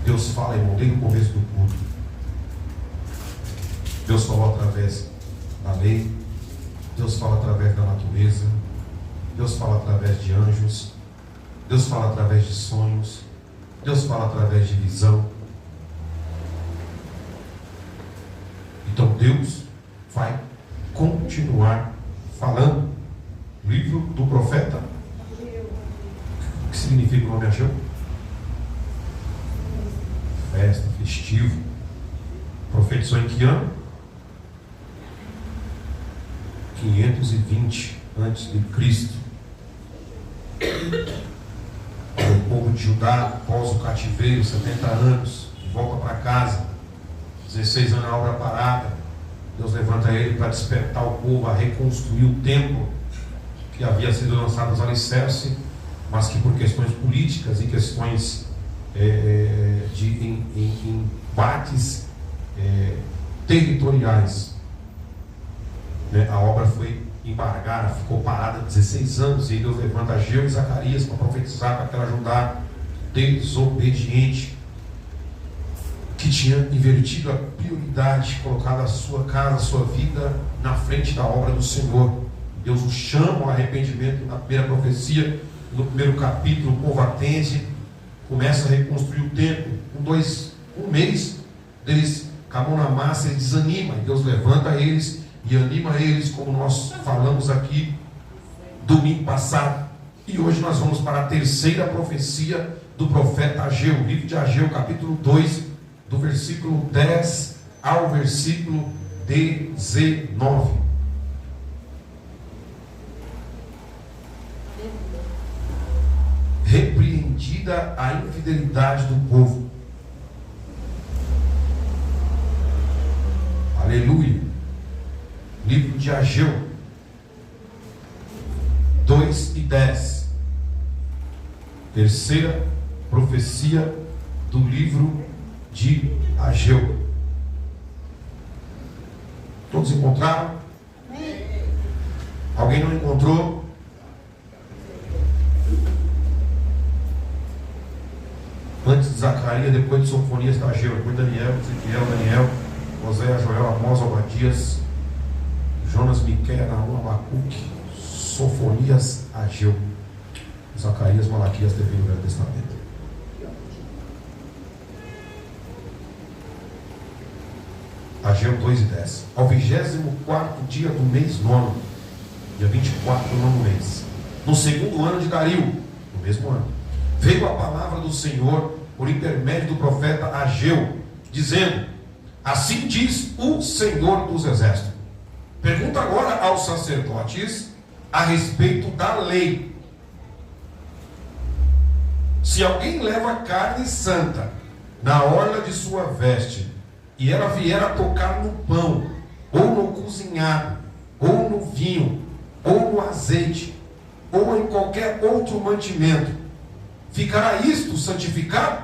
Deus fala, irmão, desde o começo do culto. Deus falou através da lei, Deus fala através da natureza, Deus fala através de anjos, Deus fala através de sonhos, Deus fala através de visão. Então Deus vai continuar falando. Livro do profeta. O que significa o nome Ageu? Festa, festivo. Profetizou em que ano? 520 antes de Cristo. O povo de Judá, após o cativeiro, 70 anos, de volta para casa, 16 anos na obra parada. Deus levanta ele para despertar o povo a reconstruir o templo que havia sido lançado aos alicerces, mas que por questões políticas e questões de embates territoriais, né, a obra foi embargada, ficou parada 16 anos, e Deus levanta Ageu e Zacarias para profetizar para aquela Judá desobediente, que tinha invertido a prioridade, colocado a sua casa, a sua vida na frente da obra do Senhor. Deus o chama ao arrependimento na primeira profecia, no primeiro capítulo. O povo atende, começa a reconstruir o templo. Um mês deles com a mão na massa, eles desanimam, e Deus levanta eles e anima eles, como nós falamos aqui domingo passado. E hoje nós vamos para a terceira profecia do profeta Ageu, livro de Ageu, capítulo 2, do versículo 10 ao versículo 19. Repreendida a infidelidade do povo. Aleluia. Livro de Ageu 2 e 10. Terceira profecia do livro de Ageu. Todos encontraram? Alguém não encontrou? Antes de Zacarias, depois de Sofonias, está Ageu, depois Daniel, Ezequiel, Daniel, Oséias, Joel, Amós, Obadias, Jonas, Miqueias, Naum, Abacuque, Sofonias, Ageu, Zacarias, Malaquias, teve no Velho Testamento. Ageu 2 e 10. Ao 24º dia do mês 9º, dia 24 do 9º mês, no segundo ano de Dario, no mesmo ano, veio a palavra do Senhor por intermédio do profeta Ageu, dizendo: assim diz o Senhor dos Exércitos. Pergunta agora aos sacerdotes a respeito da lei. Se alguém leva carne santa na orla de sua veste, e ela vier a tocar no pão, ou no cozinhado, ou no vinho, ou no azeite, ou em qualquer outro mantimento, ficará isto santificado?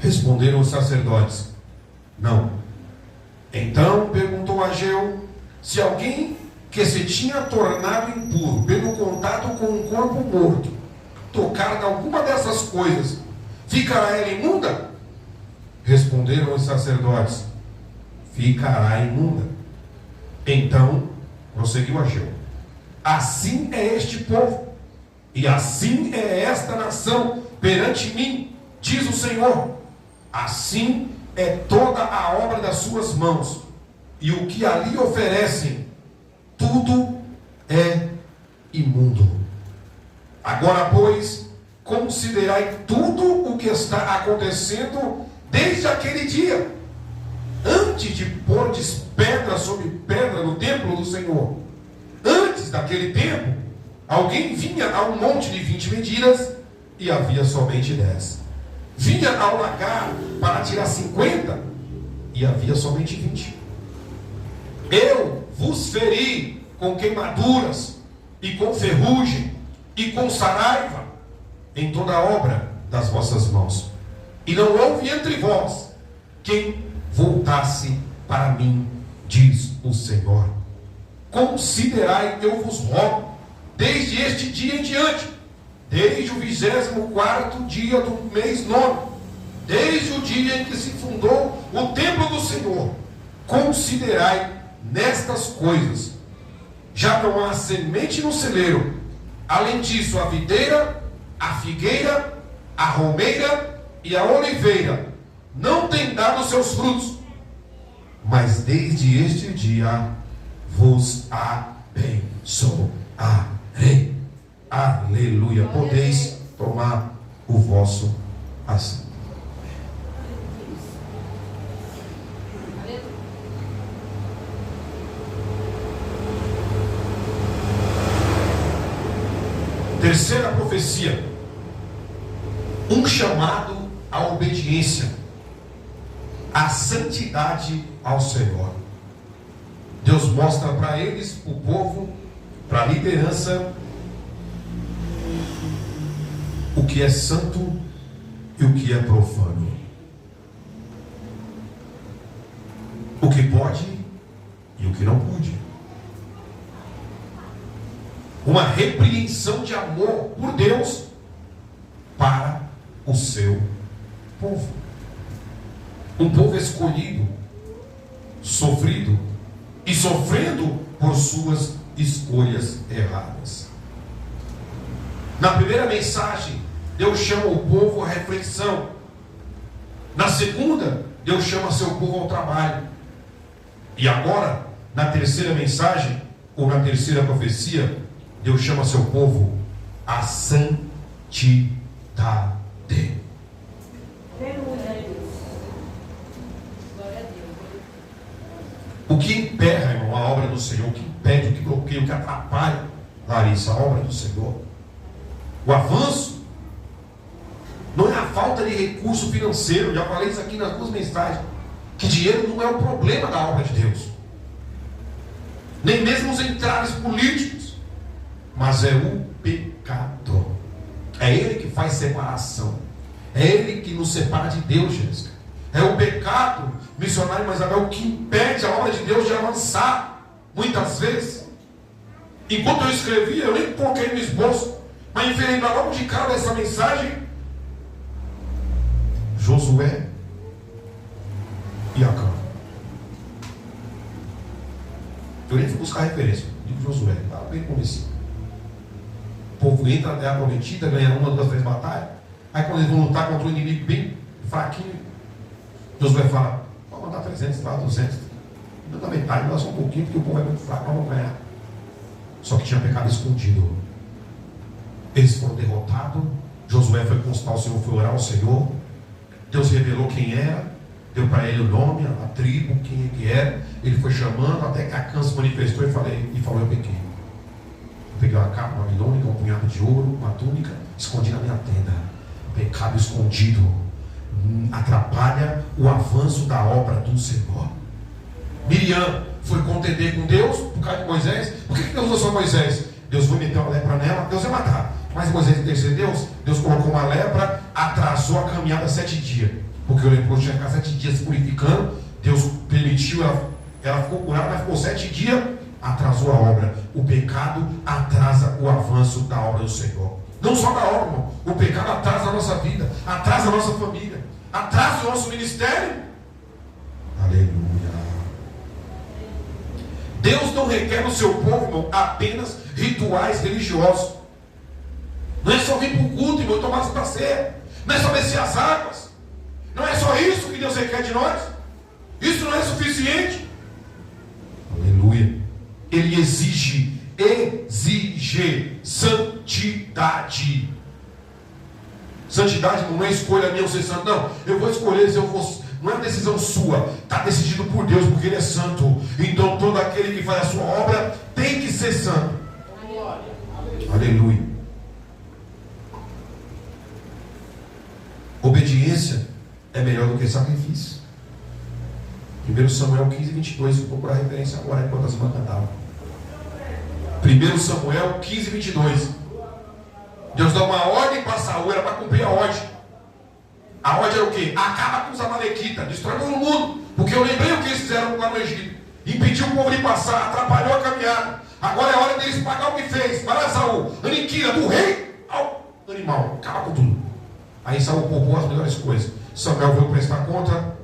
Responderam os sacerdotes: não. Então perguntou Ageu: se alguém que se tinha tornado impuro pelo contato com um corpo morto tocar de alguma dessas coisas, ficará ela imunda? Responderam os sacerdotes: ficará imunda. Então prosseguiu Ageu: assim é este povo, e assim é esta nação perante mim, diz o Senhor. Assim é toda a obra das suas mãos, e o que ali oferecem, tudo é imundo. Agora, pois, considerai tudo o que está acontecendo desde aquele dia, antes de pordes pedra sobre pedra no templo do Senhor. Antes daquele tempo, alguém vinha a um monte de 20 medidas e havia somente 10. Vinha ao lagar para tirar 50 e havia somente 20. Eu vos feri com queimaduras e com ferrugem e com saraiva em toda a obra das vossas mãos, e não houve entre vós quem voltasse para mim, diz o Senhor. Considerai, eu vos rogo, desde este dia em diante, desde o 24º dia do mês 9º, desde o dia em que se fundou o templo do Senhor, considerai nestas coisas. Já não há semente no celeiro. Além disso, a videira, a figueira, a romeira e a oliveira não têm dado seus frutos. Mas desde este dia vos abençoarei. Aleluia. Podeis tomar o vosso assento. Terceira profecia, um chamado à obediência, à santidade ao Senhor. Deus mostra para eles, para o povo, para a liderança, o que é santo e o que é profano, o que pode e o que não pode. Uma repreensão de amor por Deus para o seu povo. Um povo escolhido, sofrido e sofrendo por suas escolhas erradas. Na primeira mensagem, Deus chama o povo à reflexão. Na segunda, Deus chama seu povo ao trabalho. E agora, na terceira mensagem, ou na terceira profecia, Deus chama seu povo à santidade. O que emperra, irmão, a obra do Senhor, o que impede, o que bloqueia, o que atrapalha, Larissa, a obra do Senhor, o avanço, não é a falta de recurso financeiro. Já falei isso aqui nas duas mensagens, que dinheiro não é o problema da obra de Deus, nem mesmo os entraves políticos, mas é o pecado. É ele que faz separação, é ele que nos separa de Deus, Jéssica. É o pecado, missionário, mas é o que impede a obra de Deus de avançar. Muitas vezes, enquanto eu escrevia, eu nem coloquei no esboço, mas em vez logo de cara dessa mensagem, Josué e Acã. Eu nem fui buscar referência, digo Josué, estava bem convencido. O povo entra na terra prometida, ganha uma, duas, três batalhas. Aí quando eles vão lutar contra um inimigo bem fraquinho, Josué fala: vamos mandar 300 lá, 200. Não dá metade, dá só um pouquinho, porque o povo é muito fraco, nós vamos ganhar. Só que tinha pecado escondido. Eles foram derrotados. Josué foi consultar o Senhor, foi orar ao Senhor. Deus revelou quem era, deu para ele o nome, a tribo, quem é que era. Ele foi chamando, até que Acã se manifestou e falou: eu pequei. Peguei uma capa babilônica, um punhado de ouro, uma túnica, escondi na minha tenda. Pecado escondido atrapalha o avanço da obra do Senhor. Miriam foi contender com Deus por causa de Moisés. Por que Deus usou só Moisés? Deus foi meter uma lepra nela, Deus ia matar. Mas Moisés intercedeu, Deus colocou uma lepra, atrasou a caminhada 7 dias. Porque o leproso tinha que ficar 7 dias se purificando. Deus permitiu, ela ficou curada, mas ficou 7 dias. Atrasou a obra. O pecado atrasa o avanço da obra do Senhor. Não só da obra, irmão. O pecado atrasa a nossa vida, atrasa a nossa família, atrasa o nosso ministério. Aleluia. Deus não requer no seu povo, irmão, apenas rituais religiosos. Não é só vir para o culto, irmão, e tomar para ceia. Não é só descer as águas. Não é só isso que Deus requer de nós. Isso não é suficiente. Aleluia. Ele exige santidade. Santidade não é escolha minha ou ser santo. Não, eu vou escolher se eu vou. Não é decisão sua, está decidido por Deus, porque Ele é santo. Então todo aquele que faz a sua obra tem que ser santo. Aleluia. Obediência é melhor do que sacrifício. 1 Samuel 15:22, vou procurar referência agora enquanto as irmãs cantavam. 1 Samuel 15:22. Deus dá uma ordem para Saul, era para cumprir a ordem. A ordem era o quê? Acaba com os amalequitas, destrói todo mundo. Porque eu lembrei o que eles fizeram lá no Egito. Impediu o povo de passar, atrapalhou a caminhada. Agora é hora deles pagar o que fez. Vai lá, Saul, aniquila do rei ao animal, acaba com tudo. Aí Saul poupou as melhores coisas. Samuel veio prestar conta.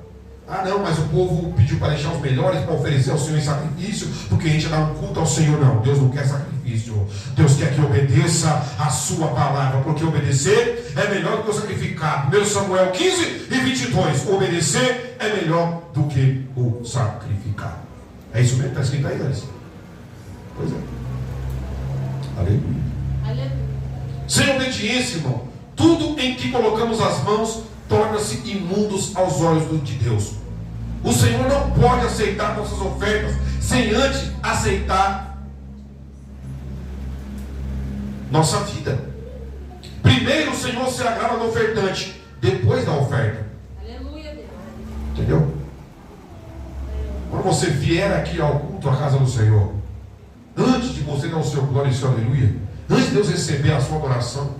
Ah não, mas o povo pediu para deixar os melhores para oferecer ao Senhor em sacrifício, porque a gente ia dar um culto ao Senhor. Não, Deus não quer sacrifício. Deus quer que obedeça a sua palavra, porque obedecer é melhor do que o sacrificar. 1 Samuel 15:22. Obedecer é melhor do que o sacrificar. É isso mesmo que está escrito aí, Larissa? Pois é. Aleluia. Aleluia. Sem obediência, irmão, tudo em que colocamos as mãos torna-se imundos aos olhos de Deus. O Senhor não pode aceitar nossas ofertas sem antes aceitar nossa vida. Primeiro o Senhor se agrada do ofertante, depois da oferta. Aleluia, Deus. Entendeu? Quando você vier aqui ao culto, à casa do Senhor, antes de você dar o seu glória e seu aleluia, antes de Deus receber a sua adoração,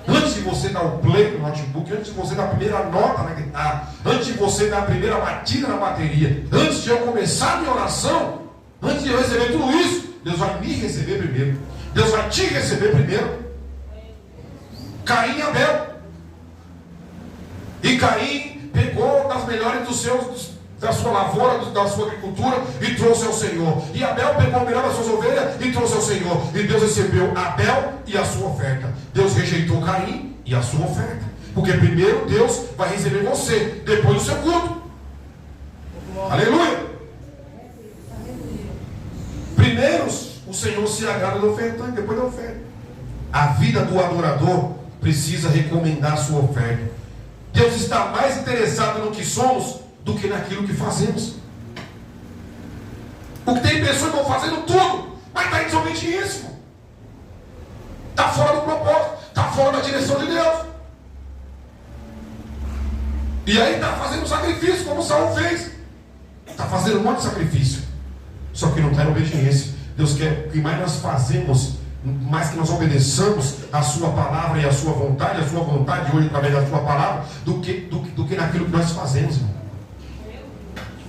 antes de você dar o play no notebook, antes de você dar a primeira nota na guitarra, antes de você dar a primeira batida na bateria, antes de eu começar a minha oração, antes de eu receber tudo isso, Deus vai me receber primeiro. Deus vai te receber primeiro. Caim e Abel. E Caim pegou das melhores da sua lavoura, da sua agricultura, e trouxe ao Senhor. E Abel pegou o melhor das suas ovelhas e trouxe ao Senhor. E Deus recebeu Abel e a sua oferta. Deus rejeitou Caim e a sua oferta. Porque primeiro Deus vai receber você, depois o seu culto. Aleluia. Primeiro o Senhor se agrada do ofertante, depois da oferta. A vida do adorador precisa recomendar a sua oferta. Deus está mais interessado no que somos do que naquilo que fazemos. Porque tem pessoas que estão fazendo tudo, mas está em desobediência, está fora do propósito, está fora da direção de Deus. E aí está fazendo sacrifício, como Saul fez. Está fazendo um monte de sacrifício, só que não está em obediência. Deus quer que mais nós fazemos, mais que nós obedeçamos a sua palavra e a sua vontade hoje através da sua palavra, do que naquilo que nós fazemos, irmão.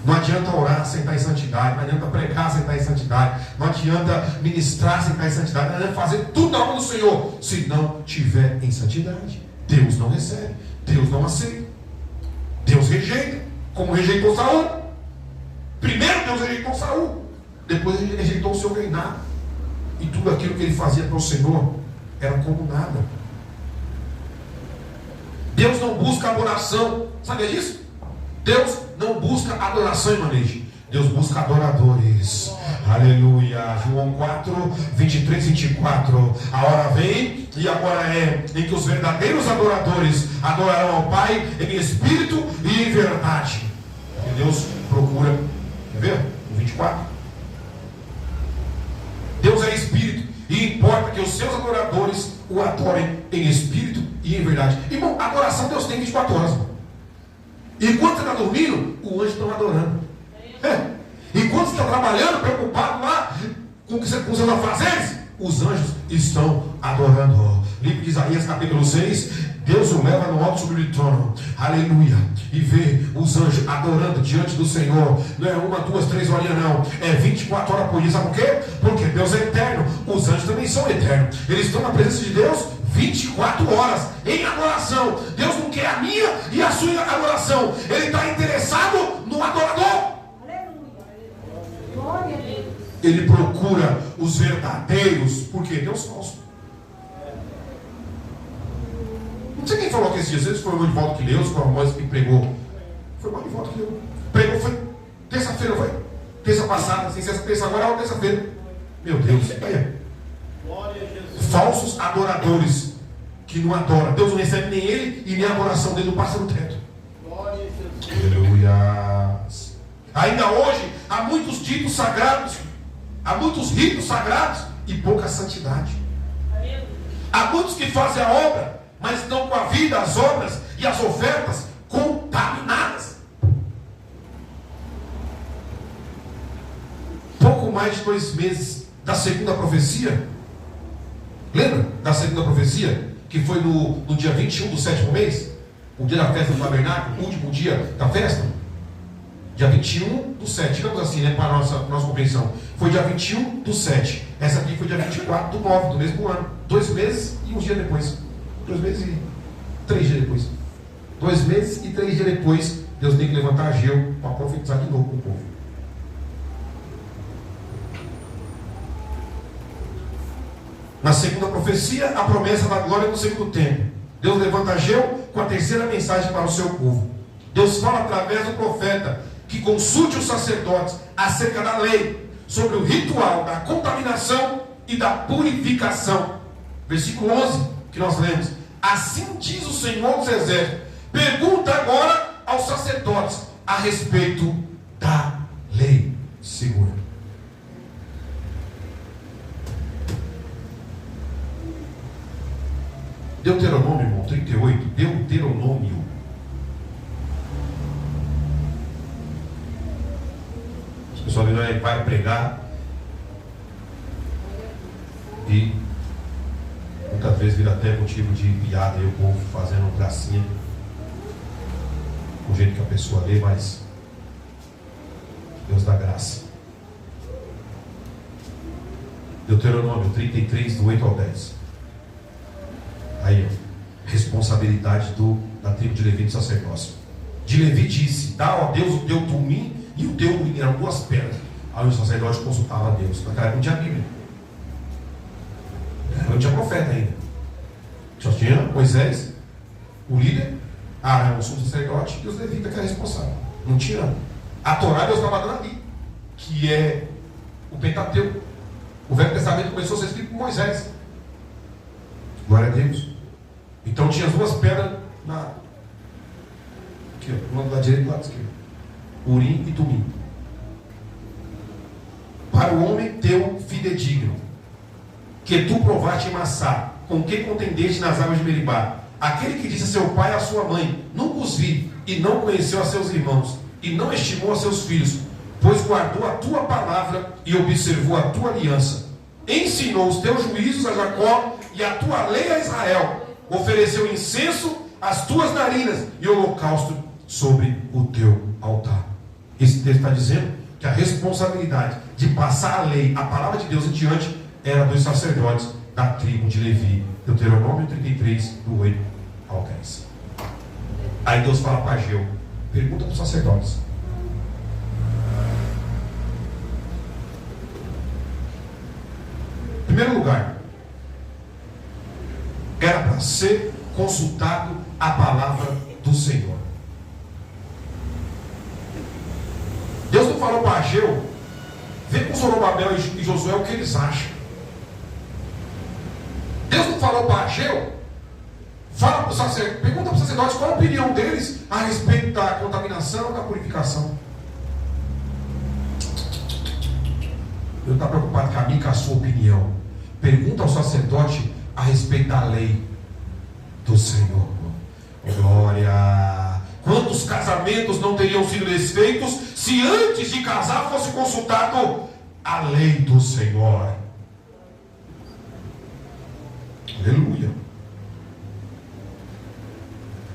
Não adianta orar sem estar em santidade, não adianta pregar sem estar em santidade, não adianta ministrar sem estar em santidade, não adianta fazer tudo na mão do Senhor se não estiver em santidade. Deus não recebe, Deus não aceita, Deus rejeita, como rejeitou Saul. Primeiro Deus rejeitou Saul, depois ele rejeitou o seu reinado, e tudo aquilo que ele fazia para o Senhor era como nada. Deus não busca adoração, sabia disso? Deus não busca adoração e manejo. Deus busca adoradores. Aleluia. João 4, 23 e 24. A hora vem e agora é em que os verdadeiros adoradores adorarão ao Pai em espírito e em verdade. E Deus procura. Quer ver? O 24. Deus é espírito e importa que os seus adoradores o adorem em espírito e em verdade. Irmão, adoração Deus tem 24 horas. Enquanto você está dormindo, o anjo está adorando. Enquanto você está trabalhando, preocupado lá com os seus afazeres, os anjos estão adorando. Livro de Isaías capítulo 6, Deus o leva no alto sobre o trono. Aleluia. E vê os anjos adorando diante do Senhor. Não é 1, 2, 3 horinhas não. É 24 horas por dia. Sabe por quê? Porque Deus é eterno. Os anjos também são eternos. Eles estão na presença de Deus 24 horas em adoração. Deus não quer a minha e a sua adoração. Ele está interessado no adorador. Ele procura os verdadeiros, porque Deus falso. Não sei quem falou que esses dias, foi o irmão de volta que leu, foi a voz que pregou. Foi o irmão de volta que leu. Pregou, foi terça-feira, foi? Terça passada, assim, terça agora é terça-feira. Meu Deus, olha. Falsos adoradores que não adoram. Deus não recebe nem ele e nem a adoração dele não passa no teto. Aleluia. Ainda hoje há muitos títulos sagrados, há muitos ritos sagrados e pouca santidade. Há muitos que fazem a obra, mas estão com a vida, as obras e as ofertas contaminadas. Pouco mais de 2 meses da segunda profecia. Lembra da segunda profecia? Que foi no dia 21 do 7º mês? O dia da festa do tabernáculo, o último dia da festa. Dia 21 do 7, digamos assim, né, para a nossa compreensão. Foi dia 21 do 7. Essa aqui foi dia 24 do 9 do mesmo ano. 2 meses e uns dias depois. 2 meses e 3 dias depois. 2 meses e 3 dias depois, Deus tem que levantar Ageu para profetizar de novo com o povo. Na segunda profecia, a promessa da glória no segundo tempo. Deus levanta Ageu com a terceira mensagem para o seu povo. Deus fala através do profeta que consulte os sacerdotes acerca da lei, sobre o ritual da contaminação e da purificação. Versículo 11, que nós lemos. Assim diz o Senhor dos Exércitos. Pergunta agora aos sacerdotes a respeito da lei. Segura. Deuteronômio, irmão, 38. Deuteronômio. As pessoas vai pregar e muitas vezes vira até motivo de piada e o povo fazendo gracinha do jeito que a pessoa lê, mas Deus dá graça. Deuteronômio 33, do 8 ao 10. Aí, ó, responsabilidade da tribo de Levi do sacerdócio. De Levi disse: dá, ó Deus, o teu tumim e o teu urim, eram 2 pedras. Aí o sacerdote consultava a Deus. Naquela época não tinha Bíblia, não tinha profeta ainda, só tinha Moisés, o líder, Arão, o sumo sacerdote, e os levitas, que era responsável. Não tinha. A Torá Deus estava dando ali, que é o Pentateuco. O Velho Testamento começou a ser escrito por Moisés. Glória a Deus. Então tinha as 2 pedras aqui, ó, uma do lado direito e do lado esquerdo. Urim e Tumim. Para o homem teu fidedigno, que tu provaste em Massá, com quem contendeste nas águas de Meribá, aquele que disse a seu pai e a sua mãe: nunca os vi, e não conheceu a seus irmãos, e não estimou a seus filhos, pois guardou a tua palavra e observou a tua aliança, ensinou os teus juízos a Jacó e a tua lei a Israel, ofereceu incenso às tuas narinas e holocausto sobre o teu altar. Esse texto está dizendo que a responsabilidade de passar a lei, a palavra de Deus em diante, era dos sacerdotes da tribo de Levi. Deuteronômio 33, do 8 ao 10. Aí Deus fala para Ageu: pergunta para os sacerdotes. Em primeiro lugar, era para ser consultado a palavra do Senhor. Deus não falou para Ageu: vê com Zorobabel e Josué o que eles acham. Deus não falou para Ageu: fala para o sacerdote, pergunta para os sacerdotes qual a opinião deles a respeito da contaminação ou da purificação. Deus está preocupado com a mim, com a sua opinião. Pergunta ao sacerdote a respeito da lei do Senhor. Glória! Quantos casamentos não teriam sido desfeitos se antes de casar fosse consultado a lei do Senhor? Aleluia!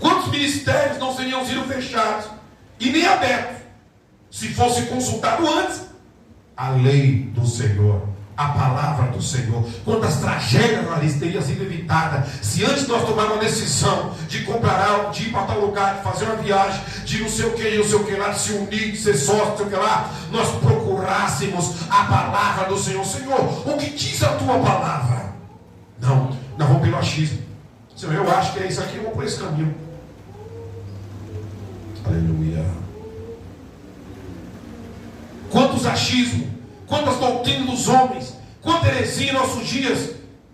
Quantos ministérios não seriam sido fechados e nem abertos se fosse consultado antes a lei do Senhor, a palavra do Senhor? Quantas tragédias ali teriam sido evitadas se antes nós tomarmos uma decisão de comprar algo, de ir para tal lugar, de fazer uma viagem, de não sei o que lá, de se unir, de ser sócio, não sei o que lá, nós procurássemos a palavra do Senhor. Senhor, o que diz a tua palavra? Não, nós vamos pelo achismo. Senhor, eu acho que é isso aqui, vamos por esse caminho. Aleluia. Quantos achismos, quantas doutrinas dos homens, quanta heresia em nossos dias.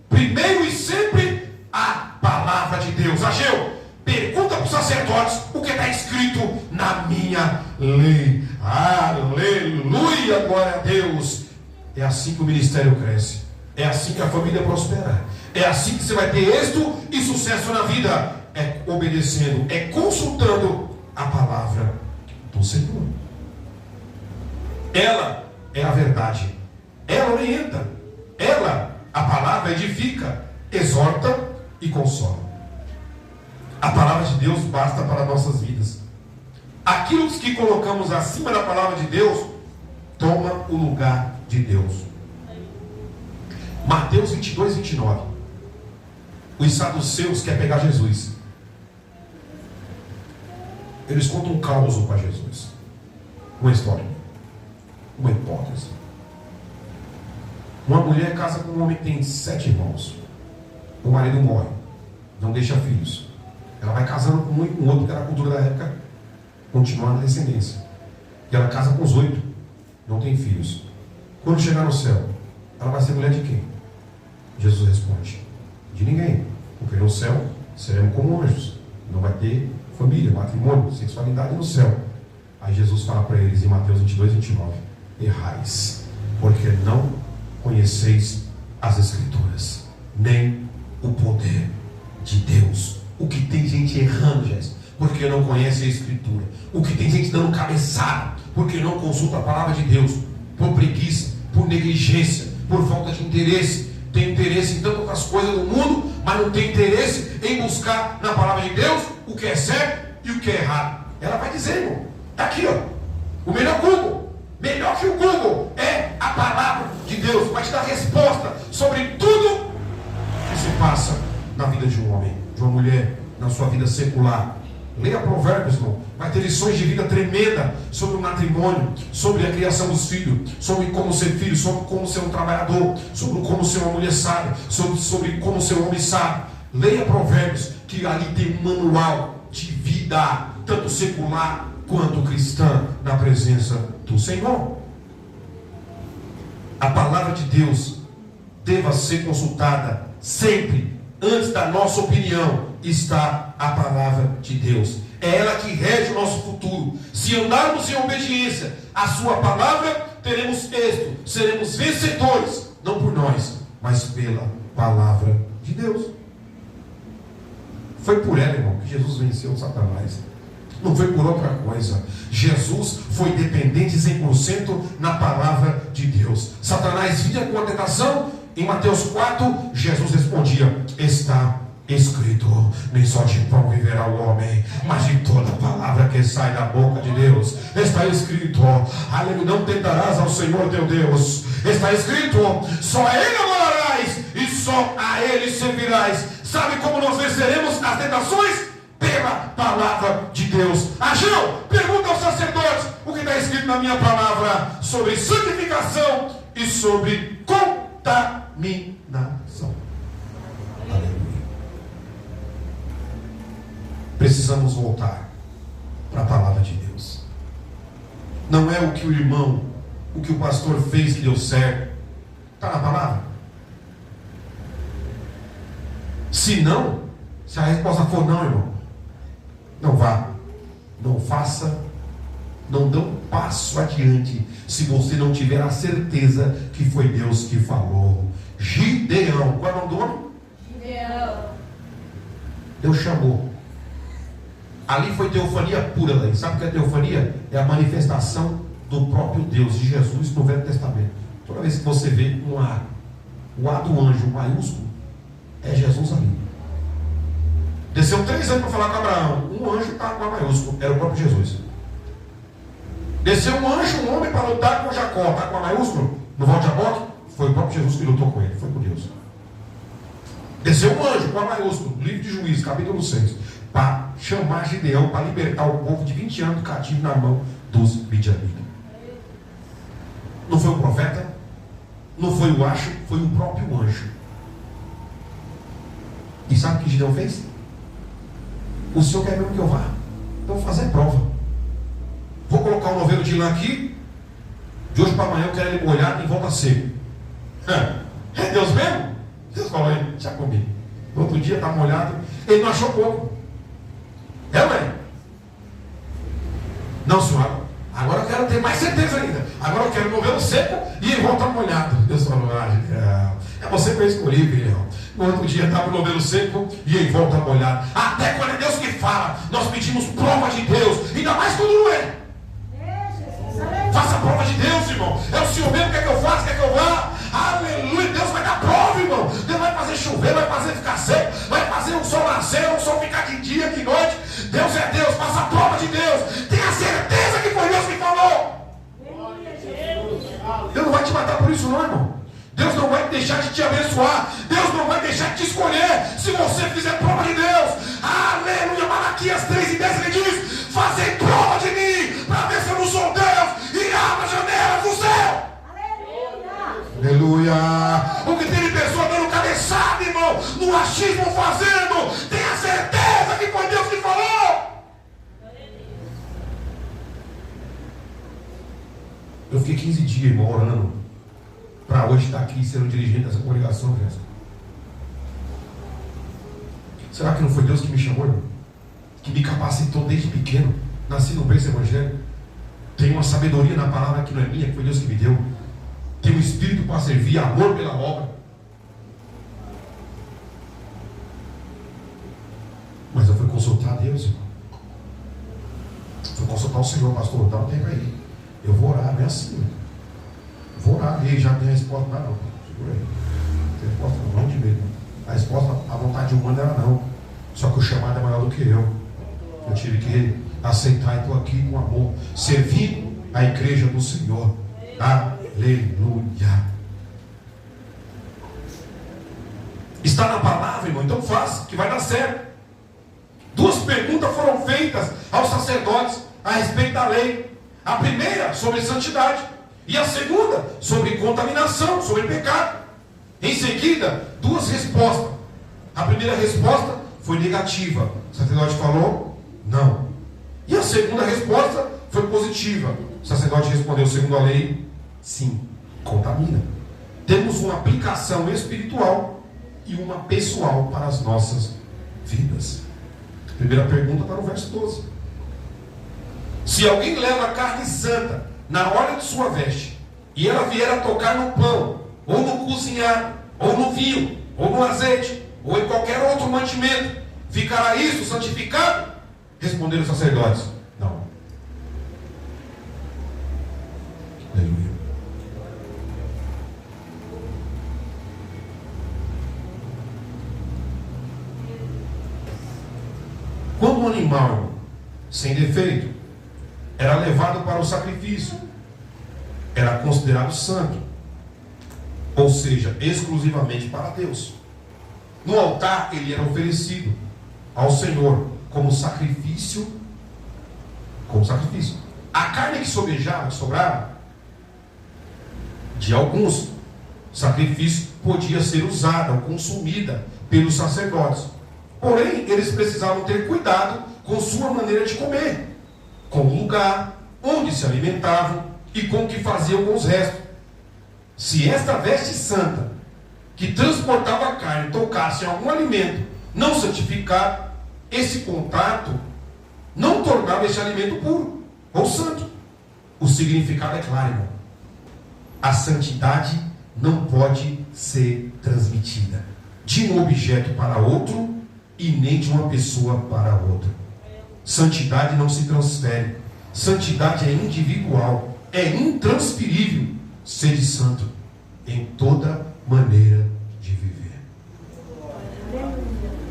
Primeiro e sempre a palavra de Deus. Ageu, pergunta para os sacerdotes o que está escrito na minha lei. Aleluia, glória a Deus. É assim que o ministério cresce, é assim que a família prospera, é assim que você vai ter êxito e sucesso na vida. É obedecendo, é consultando a palavra do Senhor. Ela é a verdade, ela orienta, ela, a palavra, edifica, exorta e consola. A palavra de Deus basta para nossas vidas. Aquilo que colocamos acima da palavra de Deus toma o lugar de Deus. Mateus 22, 29. Os saduceus querem pegar Jesus. Eles contam um caos para Jesus. Uma história. Uma hipótese. Uma mulher casa com um homem que tem 7 irmãos. O marido morre. Não deixa filhos. Ela vai casando com um e com outro, que era a cultura da época, continuar na descendência. E ela casa com os 8. Não tem filhos. Quando chegar no céu, ela vai ser mulher de quem? Jesus responde: de ninguém. Porque no céu seremos como anjos. Não vai ter família, matrimônio, sexualidade no céu. Aí Jesus fala para eles em Mateus 22, 29: errais, porque não conheceis as Escrituras, nem o poder de Deus. O que tem gente errando, Jéssica, porque não conhece a Escritura. O que tem gente dando cabeçada, porque não consulta a palavra de Deus, por preguiça, por negligência, por falta de interesse. Tem interesse em tantas outras coisas do mundo, mas não tem interesse em buscar na palavra de Deus o que é certo e o que é errado. Ela vai dizer, irmão, está aqui, ó, o melhor Google, melhor que o Google, é a palavra de Deus. Vai te dar resposta sobre tudo que se passa na vida de um homem, de uma mulher, na sua vida secular. Leia Provérbios, irmão. Vai ter lições de vida tremenda sobre o matrimônio, sobre a criação dos filhos, sobre como ser filho, sobre como ser um trabalhador, sobre como ser uma mulher sábia, sobre como ser um homem sábio. Leia Provérbios, que ali tem um manual de vida, tanto secular quanto cristã, na presença do Senhor. A palavra de Deus deva ser consultada sempre. Antes da nossa opinião está a palavra de Deus. É ela que rege o nosso futuro. Se andarmos em obediência à sua palavra, teremos êxito, seremos vencedores, não por nós, mas pela palavra de Deus. Foi por ela, irmão, que Jesus venceu Satanás. Não foi por outra coisa. Jesus foi dependente 100% na palavra de Deus. Satanás vinha com a tentação. Em Mateus 4, Jesus respondia: está escrito, nem só de pão viverá o homem, mas de toda palavra que sai da boca de Deus. Está escrito, aleluia, não tentarás ao Senhor teu Deus. Está escrito, só a Ele adorarás e só a Ele servirás. Sabe como nós venceremos as tentações? Pela palavra de Deus. Ageu, pergunta aos sacerdotes o que está escrito na minha palavra sobre santificação e sobre contaminação. Aleluia. Precisamos voltar para a palavra de Deus. Não é o que o irmão, o que o pastor fez que deu certo. Está na palavra? Se não, se a resposta for não, irmão, não vá, não faça, não dê um passo adiante, se você não tiver a certeza que foi Deus que falou. Gideão, qual é o nome do homem? Gideão. Deus chamou. Ali foi teofania pura, daí. Sabe o que é teofania? É a manifestação do próprio Deus, de Jesus no Velho Testamento. Toda vez que você vê um A, o A do anjo maiúsculo, é Jesus ali. Desceu 3 anos para falar com Abraão. Um anjo está com a maiúsculo, era o próprio Jesus. Desceu um anjo, um homem para lutar com Jacó, está com a maiúsculo, no Val de Jaboque, foi o próprio Jesus que lutou com ele, foi com Deus. Desceu um anjo com a maiúsculo, livro de Juízes, capítulo 6, para chamar Gideão, para libertar o povo de 20 anos cativo na mão dos midianitas. Não foi o profeta, não foi o acho, foi o próprio anjo. E sabe o que Gideão fez? O Senhor quer mesmo que eu vá? Então vou fazer prova. Vou colocar um novelo de lã aqui. De hoje para amanhã eu quero ele molhado em volta seco. É Deus mesmo? Deus falou aí, já comi. No outro dia está molhado. Ele não achou pouco. É, mãe? Não, senhora. Agora eu quero ter mais certeza ainda. Agora eu quero novelo seco e em volta molhado. Deus falou, é você que eu escolhi, filhão. No outro dia estava o novelo seco e em volta molhado. Até quando é Deus que fala, nós pedimos prova de Deus. Ainda mais quando não é. Faça a prova de Deus, irmão. É o Senhor mesmo, quer que eu faça, quer que eu vá. Aleluia, Deus vai dar prova, irmão. Deus vai fazer chover, vai fazer ficar seco, vai fazer um sol nascer, um sol ficar de dia, de noite. Deus é Deus, faça a prova de Deus. Tenha certeza que foi Deus que falou. Deus não vai te matar por isso não, irmão. Deus não vai deixar de te abençoar. Deus não vai deixar de te escolher se você fizer prova de Deus. Aleluia, Malaquias 3:10 ele diz: fazer Aleluia. O que tem de pessoa dando cabeçada, irmão, no achismo fazendo, tenha certeza que foi Deus que falou. Eu fiquei 15 dias, irmão, orando para hoje estar aqui sendo dirigente dessa congregação, Jéssica. Será que não foi Deus que me chamou, irmão? Que me capacitou desde pequeno? Nasci no berço evangélico. Tenho uma sabedoria na palavra que não é minha, que foi Deus que me deu. Tenho um espírito para servir, amor pela obra. Mas eu fui consultar a Deus, irmão. Fui consultar o Senhor, pastor, dá um tempo aí. Eu vou orar, não é assim, irmão. Vou orar, e aí já tem a resposta, não. Segura aí. Não tem resposta, não de medo. A resposta, a vontade humana era não. Só que o chamado é maior do que eu. Eu tive que aceitar e estou aqui com amor, servindo a igreja do Senhor. Aleluia. Está na palavra, irmão, então faz, que vai dar certo. Duas perguntas foram feitas aos sacerdotes a respeito da lei. A primeira sobre santidade e a segunda sobre contaminação, sobre pecado. Em seguida, duas respostas. A primeira resposta foi negativa. O sacerdote falou não. E a segunda resposta foi positiva. O sacerdote respondeu segundo a lei, sim, contamina. Temos uma aplicação espiritual e uma pessoal para as nossas vidas. A primeira pergunta está no verso 12. Se alguém leva carne santa na hora de sua veste, e ela vier a tocar no pão, ou no cozinhado, ou no vinho, ou no azeite, ou em qualquer outro mantimento, ficará isso santificado? Responderam os sacerdotes, não. Aleluia. Quando um animal sem defeito era levado para o sacrifício, era considerado santo, ou seja, exclusivamente para Deus. No altar ele era oferecido ao Senhor como sacrifício. A carne que sobrava de alguns sacrifícios podia ser usada ou consumida pelos sacerdotes. Porém, eles precisavam ter cuidado com sua maneira de comer, com o lugar onde se alimentavam e com o que faziam com os restos. Se esta veste santa que transportava a carne tocasse em algum alimento não santificado, esse contato não tornava esse alimento puro ou santo. O significado é claro, irmão. A santidade não pode ser transmitida de um objeto para outro e nem de uma pessoa para outra. Santidade não se transfere. Santidade é individual, é intransferível. Sede santo em toda maneira de viver.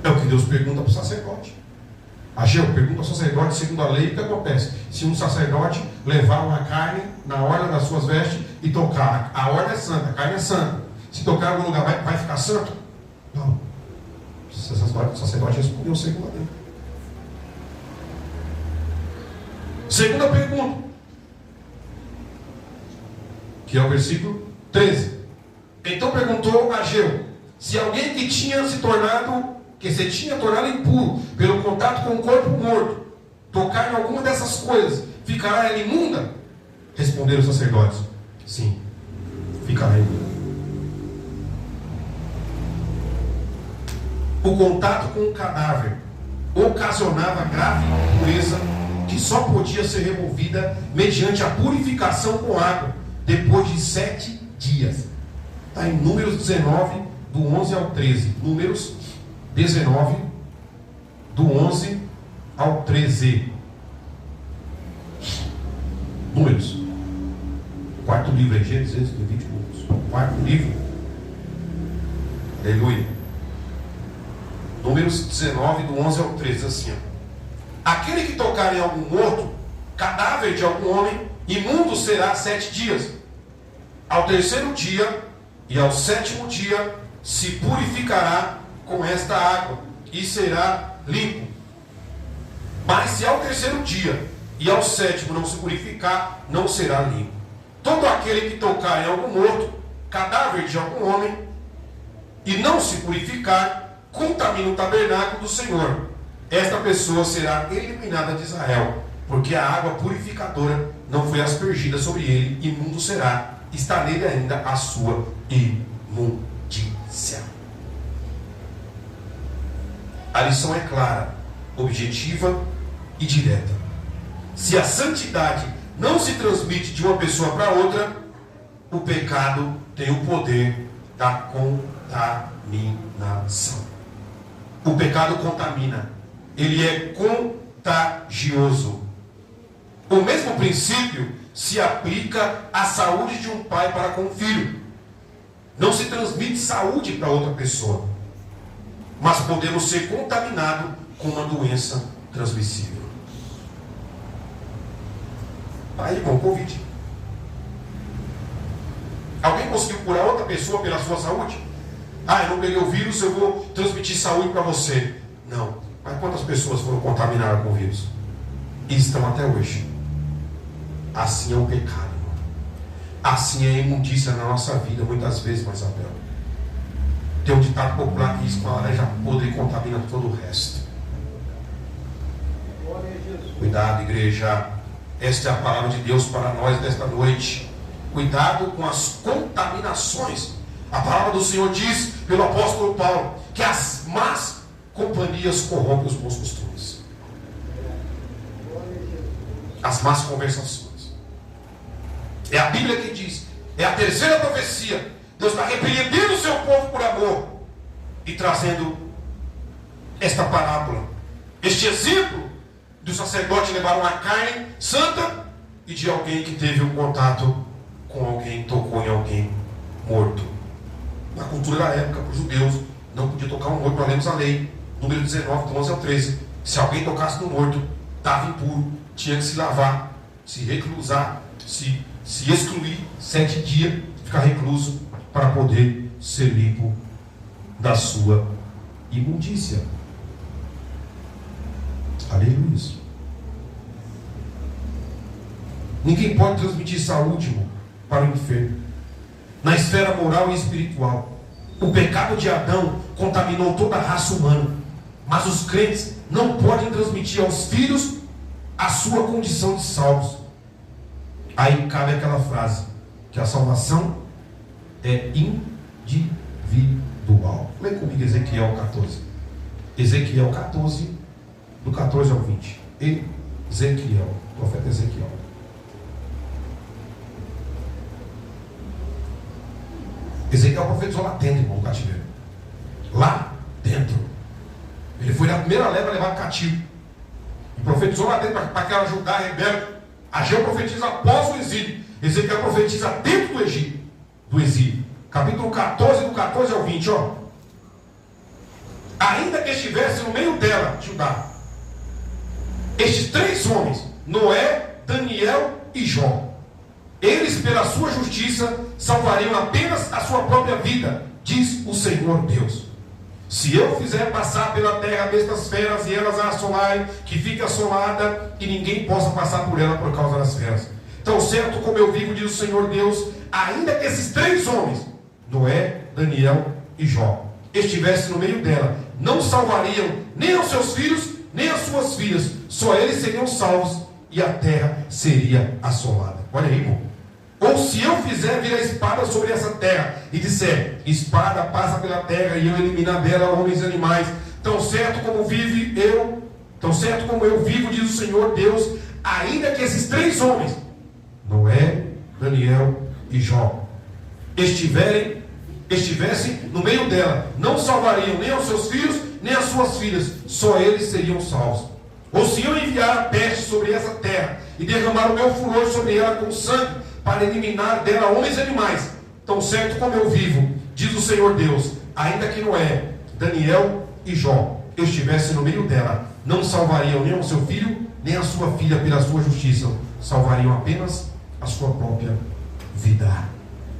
É o que Deus pergunta para o sacerdote. Ageu, pergunta ao sacerdote, segundo a lei, o que acontece? Se um sacerdote levar uma carne na orla das suas vestes e tocar, a orla é santa, a carne é santa. Se tocar em algum lugar, vai ficar santo? Não. O sacerdote respondeu segundo a lei. Segunda pergunta, que é o versículo 13. Então perguntou Ageu se alguém que se tinha tornado impuro pelo contato com o corpo morto, tocar em alguma dessas coisas, ficará ela imunda? Responderam os sacerdotes, sim, ficará imunda. O contato com o cadáver ocasionava grave impureza que só podia ser removida mediante a purificação com água depois de 7 dias. Está em Números 19, do 11 ao 13. Números 19, do 11 ao 13. Números. Quarto livro é Gênesis, Levíticos. Quarto livro. Aleluia. Números 19, do 11 ao 13, assim, ó. Aquele que tocar em algum morto, cadáver de algum homem, imundo será 7 dias. Ao terceiro dia e ao sétimo dia se purificará com esta água e será limpo. Mas se ao terceiro dia e ao sétimo não se purificar, não será limpo. Todo aquele que tocar em algum morto, cadáver de algum homem, e não se purificar, contamina o tabernáculo do Senhor. Esta pessoa será eliminada de Israel, porque a água purificadora não foi aspergida sobre ele, imundo será, está nele ainda a sua imundícia. A lição é clara, objetiva e direta. Se a santidade não se transmite de uma pessoa para outra, o pecado tem o poder da contaminação. O pecado contamina, ele é contagioso. O mesmo princípio se aplica à saúde de um pai para com o filho. Não se transmite saúde para outra pessoa, mas podemos ser contaminados com uma doença transmissível. Aí, irmão, Covid. Alguém conseguiu curar outra pessoa pela sua saúde? Eu não peguei o vírus, eu vou transmitir saúde para você. Não. Mas quantas pessoas foram contaminadas com o vírus? E estão até hoje. Assim é o pecado, irmão. Assim é a imundícia na nossa vida, muitas vezes, mas Abel. Tem um ditado popular que diz que uma laranja podre contamina todo o resto. Cuidado, igreja. Esta é a palavra de Deus para nós desta noite. Cuidado com as contaminações. A palavra do Senhor diz, pelo apóstolo Paulo, que as más companhias corrompem os bons costumes. As más conversações. É a Bíblia que diz. É a terceira profecia. Deus está repreendendo o seu povo por amor e trazendo esta parábola, este exemplo do sacerdote levar uma carne santa e de alguém que teve um contato com alguém, tocou em alguém morto. Na cultura da época, para os judeus, não podia tocar um morto. Nós lemos a lei, número 19, do 11 ao 13. Se alguém tocasse no morto, estava impuro, tinha que se lavar, se reclusar, se excluir 7 dias, ficar recluso, para poder ser limpo da sua imundícia. Aleluia. Ninguém pode transmitir saúde, irmão, para o enfermo. Na esfera moral e espiritual, o pecado de Adão contaminou toda a raça humana, mas os crentes não podem transmitir aos filhos a sua condição de salvos. Aí cabe aquela frase, que a salvação é individual. Lê comigo Ezequiel 14. Ezequiel 14, do 14 ao 20. Ezequiel, profeta Ezequiel. Ezequiel profetizou lá dentro, irmão, no cativeiro. Lá dentro. Ele foi na primeira leva levado cativo. E profetizou lá dentro para aquela Judá rebelde. Ageu profetiza após o exílio. Ezequiel profetiza dentro do Egito, do exílio. Capítulo 14, do 14 ao 20, ó. Ainda que estivesse no meio dela, Judá, estes 3 homens, Noé, Daniel e Jó, eles pela sua justiça salvariam apenas a sua própria vida, diz o Senhor Deus. Se eu fizer passar pela terra destas feras e elas a assolarem, que fique assolada e ninguém possa passar por ela por causa das feras. Tão certo como eu vivo, diz o Senhor Deus, ainda que esses 3 homens, Noé, Daniel e Jó, estivessem no meio dela, não salvariam nem os seus filhos, nem as suas filhas, só eles seriam salvos e a terra seria assolada. Olha aí, irmão. Ou se eu fizer vir a espada sobre essa terra e disser, espada passa pela terra e eu eliminar dela homens e animais, tão certo como eu vivo, diz o Senhor Deus, ainda que esses 3 homens, Noé, Daniel e Jó, estivessem no meio dela, não salvariam nem os seus filhos, nem as suas filhas, só eles seriam salvos. Ou se eu enviar a peste sobre essa terra e derramar o meu furor sobre ela com sangue, para eliminar dela homens e animais, tão certo como eu vivo, diz o Senhor Deus, ainda que Noé, Daniel e Jó estivessem no meio dela, não salvariam nem o seu filho, nem a sua filha pela sua justiça, salvariam apenas a sua própria vida.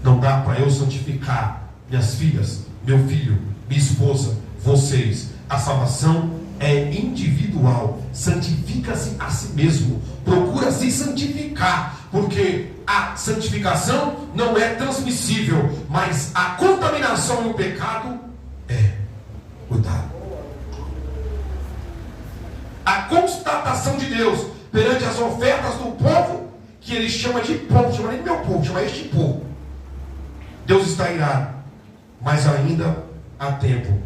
Não dá para eu santificar minhas filhas, meu filho, minha esposa, vocês. A salvação é individual. Santifica-se a si mesmo. Procura se santificar. Porque a santificação não é transmissível, mas a contaminação e o pecado é. Cuidado. A constatação de Deus perante as ofertas do povo, que ele chama de povo, chama nem meu povo, chama este povo. Deus está irado, mas ainda há tempo.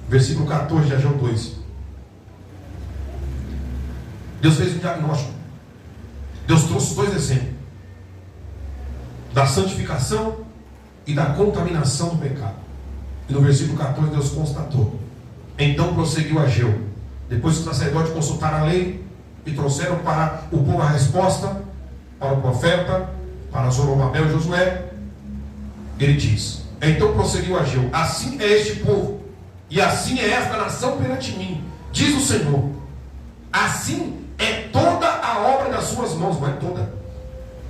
Versículo 14 de Ageu 2. Deus fez um diagnóstico. Deus trouxe dois exemplos: da santificação e da contaminação do pecado. E no versículo 14 Deus constatou. Então prosseguiu Ageu. Depois que os sacerdotes consultaram a lei e trouxeram para o povo a resposta, para o profeta, para Zorobabel e Josué, ele diz: então prosseguiu Ageu: assim é este povo, e assim é esta nação perante mim, diz o Senhor. Assim é toda a obra das suas mãos, não é toda.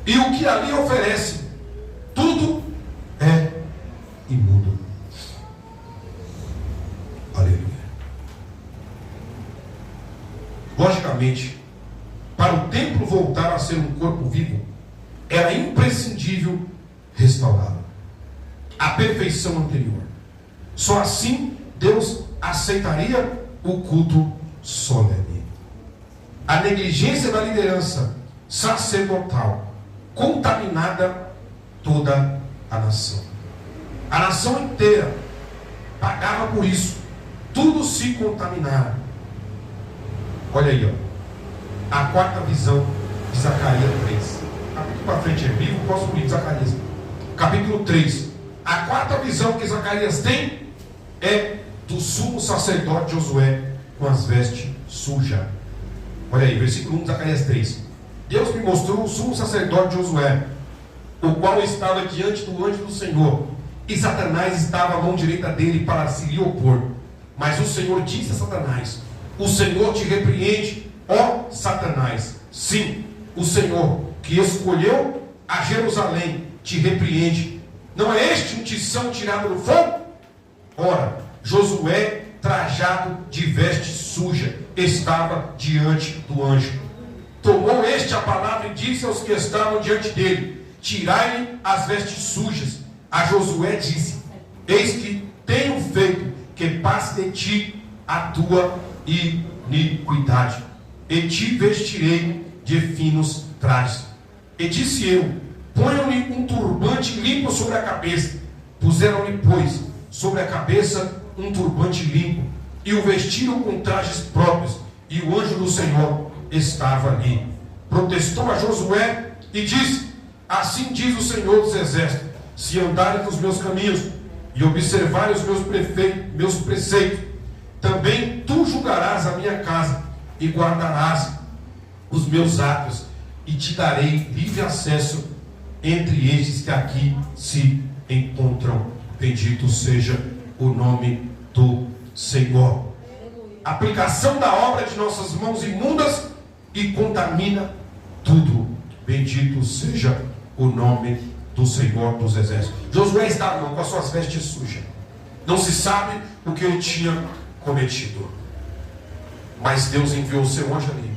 E o que ali oferece, tudo é imundo. Aleluia. Logicamente, para o templo voltar a ser um corpo vivo, era imprescindível restaurá-lo à perfeição anterior. Só assim Deus aceitaria o culto solene. A negligência da liderança sacerdotal contaminada toda a nação. A nação inteira pagava por isso. Tudo se contaminara. Olha aí, ó. A quarta visão de Zacarias 3. Capítulo para frente é vivo, posso ler Zacarias. Capítulo 3. A quarta visão que Zacarias tem é do sumo sacerdote Josué com as vestes sujas. Olha aí, versículo 1 de Zacarias 3. Deus me mostrou o sumo sacerdote Josué, o qual estava diante do anjo do Senhor, e Satanás estava à mão direita dele para se lhe opor. Mas o Senhor disse a Satanás: o Senhor te repreende, ó Satanás. Sim, o Senhor que escolheu a Jerusalém te repreende. Não é este um tição tirado do fogo? Ora, Josué, trajado de veste suja, estava diante do anjo. Tomou este a palavra e disse aos que estavam diante dele: tirai-lhe as vestes sujas. A Josué disse: eis que tenho feito que passe de ti a tua iniquidade, e te vestirei de finos trajes. E disse eu: ponham-lhe um turbante limpo sobre a cabeça. Puseram-lhe, pois, sobre a cabeça um turbante limpo, e o vestiram com trajes próprios, e o anjo do Senhor estava ali. Protestou a Josué e disse: assim diz o Senhor dos Exércitos: se andarem nos meus caminhos e observarem os meus preceitos, também tu julgarás a minha casa e guardarás os meus atos, e te darei livre acesso entre estes que aqui se encontram. Bendito seja o nome do Senhor. Aplicação da obra de nossas mãos imundas e contamina tudo. Bendito seja o nome do Senhor dos Exércitos. Josué estava com as suas vestes sujas. Não se sabe o que ele tinha cometido, mas Deus enviou o seu anjo ali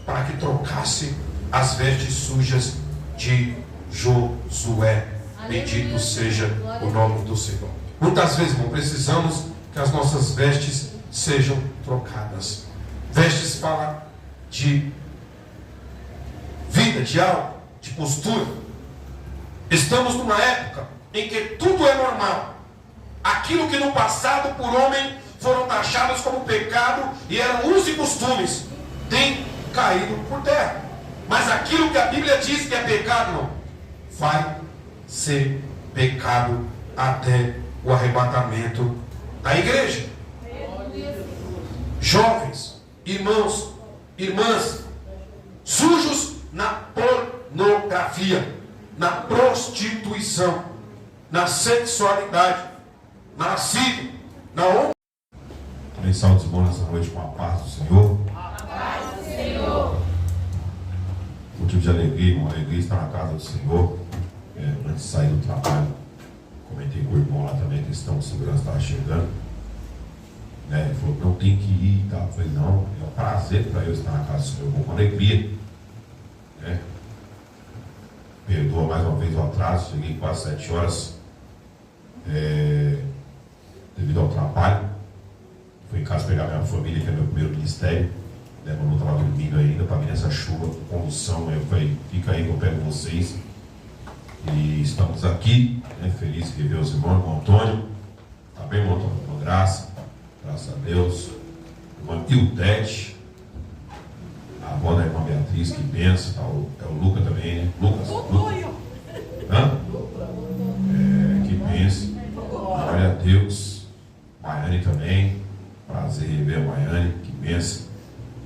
para que trocasse as vestes sujas de Josué. Bendito seja o nome do Senhor. Muitas vezes, irmão, precisamos que as nossas vestes sejam trocadas. Vestes fala de vida, de algo, de postura. Estamos numa época em que tudo é normal. Aquilo que no passado por homem foram taxados como pecado e eram usos e costumes, tem caído por terra. Mas aquilo que a Bíblia diz que é pecado, não, vai ser pecado até o arrebatamento da igreja. Jovens, irmãos, irmãs, sujos na pornografia, na prostituição, na sexualidade, na lascívia, na honra. Amém. Salve, irmãos, nessa noite com a paz do Senhor. A paz do Senhor. Motivo de alegria, irmão, alegria estar na casa do Senhor. Antes de sair do trabalho, comentei com o irmão lá também, que estão segurança estava chegando. Ele falou: não tem que ir e tal. Eu falei: não, é um prazer para eu estar na casa do Senhor, com alegria. Perdoa mais uma vez o atraso, cheguei quase 7 horas, devido ao trabalho. Fui em casa pegar minha família, que é meu primeiro ministério. Minha mamãe estava dormindo ainda, para mim nessa chuva, condução. Eu falei, fica aí que eu pego vocês. E estamos aqui, né, felizes de ver os irmãos, irmão Antônio. Tá bem, irmão Antônio? Com graças a Deus. Irmã Ildete, a avó da irmã Beatriz, que benção. Tá, é o Luca também, né? Lucas? Hã? Que benção. Glória a Deus. Maiane também. Prazer rever a Maiane, que benção.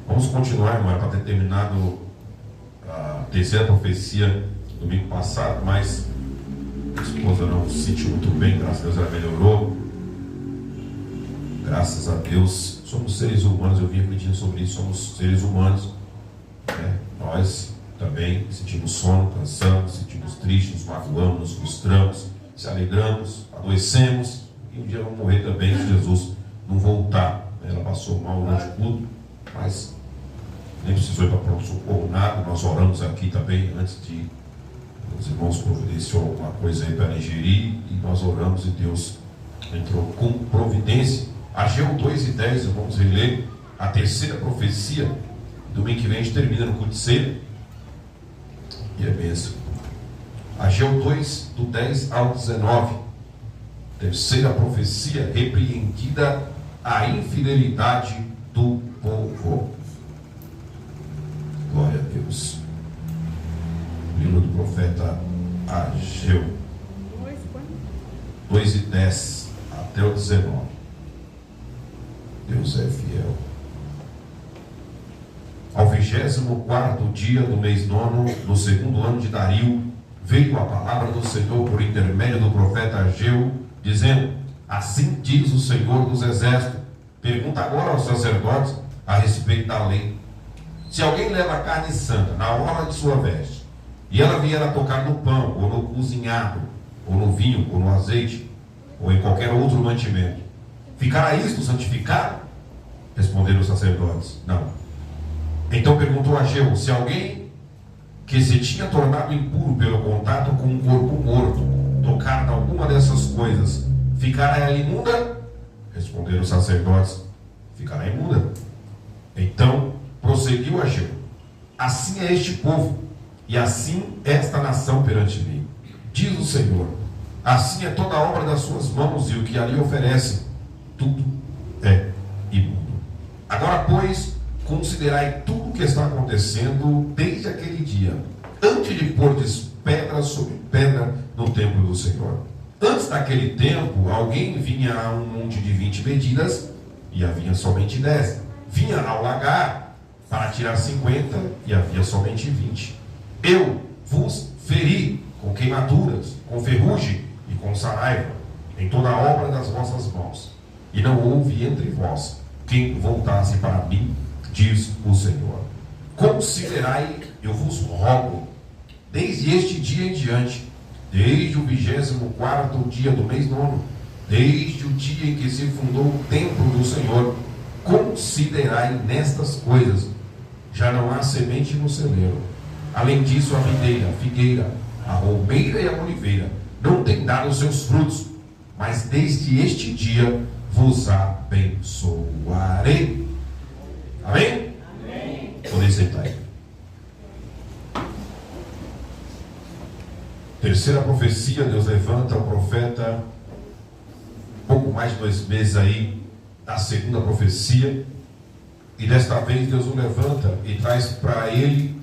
Vamos continuar, irmão, para ter terminado a terceira profecia domingo passado, mas a esposa não se sentiu muito bem, graças a Deus ela melhorou. Graças a Deus, somos seres humanos, eu vim refletindo sobre isso, somos seres humanos, né? Nós também sentimos sono, cansamos, sentimos tristes, nos magoamos, nos frustramos, se alegramos, adoecemos, e um dia vamos morrer também se Jesus não voltar. Ela passou mal durante tudo, mas nem precisou ir para pronto-socorro, nada. Nós oramos aqui também, antes de os irmãos providenciou alguma coisa aí para ela ingerir, e nós oramos e Deus entrou com providência. Ageu 2:10, vamos reler a terceira profecia. Domingo que vem a gente termina no culto de ceia, e é bênção. Ageu 2, do 10 ao 19. Terceira profecia, repreendida a infidelidade do povo. Glória a Deus. Livro do profeta Ageu 2:10 até o 19. Deus é fiel. Ao 24º dia do mês nono, no segundo ano de Dario, veio a palavra do Senhor por intermédio do profeta Ageu, dizendo: assim diz o Senhor dos Exércitos, pergunta agora aos sacerdotes a respeito da lei. Se alguém leva carne santa na orla de sua veste, e ela vier a tocar no pão, ou no cozinhado, ou no vinho, ou no azeite, ou em qualquer outro mantimento, ficará isto santificado? Responderam os sacerdotes: não. Então perguntou Ageu: se alguém que se tinha tornado impuro pelo contato com um corpo morto tocar em alguma dessas coisas, ficará ela imunda? Responderam os sacerdotes: ficará imunda. Então prosseguiu Ageu: assim é este povo, e assim esta nação perante mim, diz o Senhor. Assim é toda a obra das suas mãos, e o que ali oferecem, tudo é imundo. Agora, pois, considerai tudo o que está acontecendo desde aquele dia, antes de pordes pedra sobre pedra no templo do Senhor. Antes daquele tempo, alguém vinha a um monte de 20 medidas, e havia somente 10. Vinha ao lagar para tirar 50, e havia somente 20. Eu vos feri com queimaduras, com ferrugem e com saraiva, em toda a obra das vossas mãos. E não houve entre vós quem voltasse para mim, diz o Senhor. Considerai, eu vos rogo, desde este dia em diante, desde o 24º dia do mês nono, desde o dia em que se fundou o templo do Senhor, considerai nestas coisas. Já não há semente no celeiro. Além disso, a videira, a figueira, a romeira e a oliveira não têm dado os seus frutos, mas desde este dia vos abençoarei. Amém? Amém. Podem sentar aí. Terceira profecia, Deus levanta o profeta, pouco mais de 2 meses aí, da segunda profecia, e desta vez Deus o levanta e traz para ele,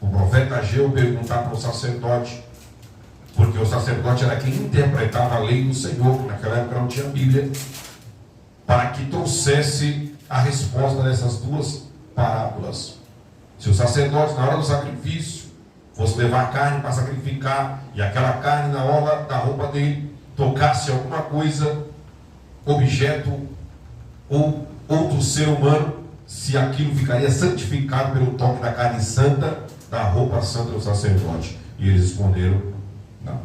o profeta Ageu, perguntar para o sacerdote, porque o sacerdote era quem interpretava a lei do Senhor, naquela época não tinha Bíblia, para que trouxesse a resposta dessas duas parábolas. Se o sacerdote, na hora do sacrifício, fosse levar carne para sacrificar, e aquela carne na orla da roupa dele tocasse alguma coisa, objeto ou outro ser humano, se aquilo ficaria santificado pelo toque da carne santa, da roupa santa do sacerdote. E eles responderam: não.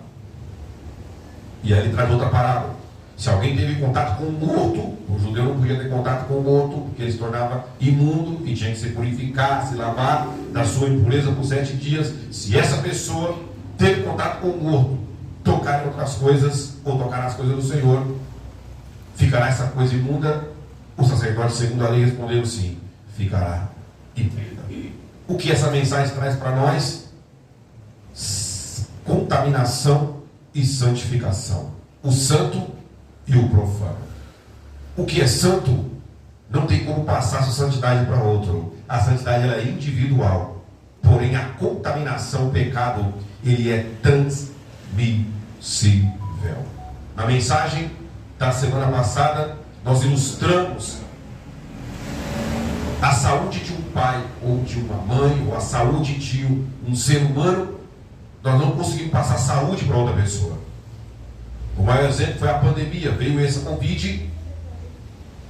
E aí ele traz outra parábola. Se alguém teve contato com um morto, o judeu não podia ter contato com o morto, porque ele se tornava imundo e tinha que se purificar, se lavar da sua impureza por 7 dias. Se essa pessoa teve contato com o morto, tocar em outras coisas, ou tocar nas coisas do Senhor, ficará essa coisa imunda? O sacerdote, segundo a lei, respondeu sim, ficará imunda. O que essa mensagem traz para nós? Contaminação e santificação. O santo e o profano. O que é santo não tem como passar sua santidade para outro. A santidade ela é individual. Porém, a contaminação, o pecado, ele é transmissível. Na mensagem da semana passada, nós ilustramos a saúde de um pai ou de uma mãe, ou a saúde de um ser humano. Nós não conseguimos passar saúde para outra pessoa. O maior exemplo foi a pandemia. Veio essa Covid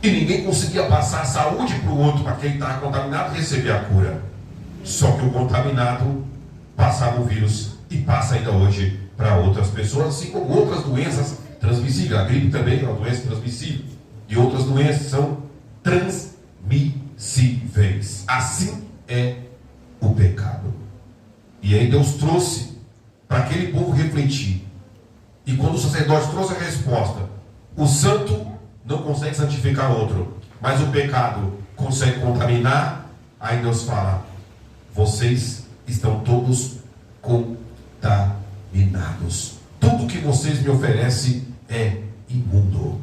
e ninguém conseguia passar a saúde para o outro, para quem estava contaminado receber a cura. Só que o contaminado passava o vírus e passa ainda hoje para outras pessoas, assim como outras doenças transmissíveis. A gripe também é uma doença transmissível. E outras doenças são transmissíveis. Assim é o pecado. E aí Deus trouxe para aquele povo refletir. E quando o sacerdote trouxe a resposta, o santo não consegue santificar outro, mas o pecado consegue contaminar. Aí Deus fala: vocês estão todos contaminados. Tudo que vocês me oferecem é imundo.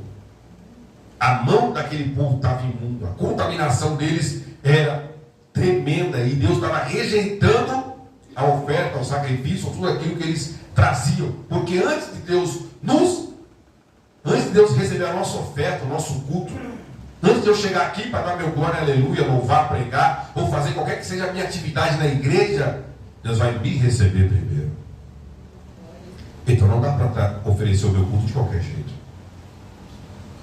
A mão daquele povo estava imunda, a contaminação deles era tremenda, e Deus estava rejeitando a oferta, o sacrifício, tudo aquilo que eles traziam, porque antes de Deus receber a nossa oferta, o nosso culto, antes de eu chegar aqui para dar meu glória, aleluia, louvar, pregar, ou fazer qualquer que seja a minha atividade na igreja, Deus vai me receber primeiro. Então não dá para oferecer o meu culto de qualquer jeito.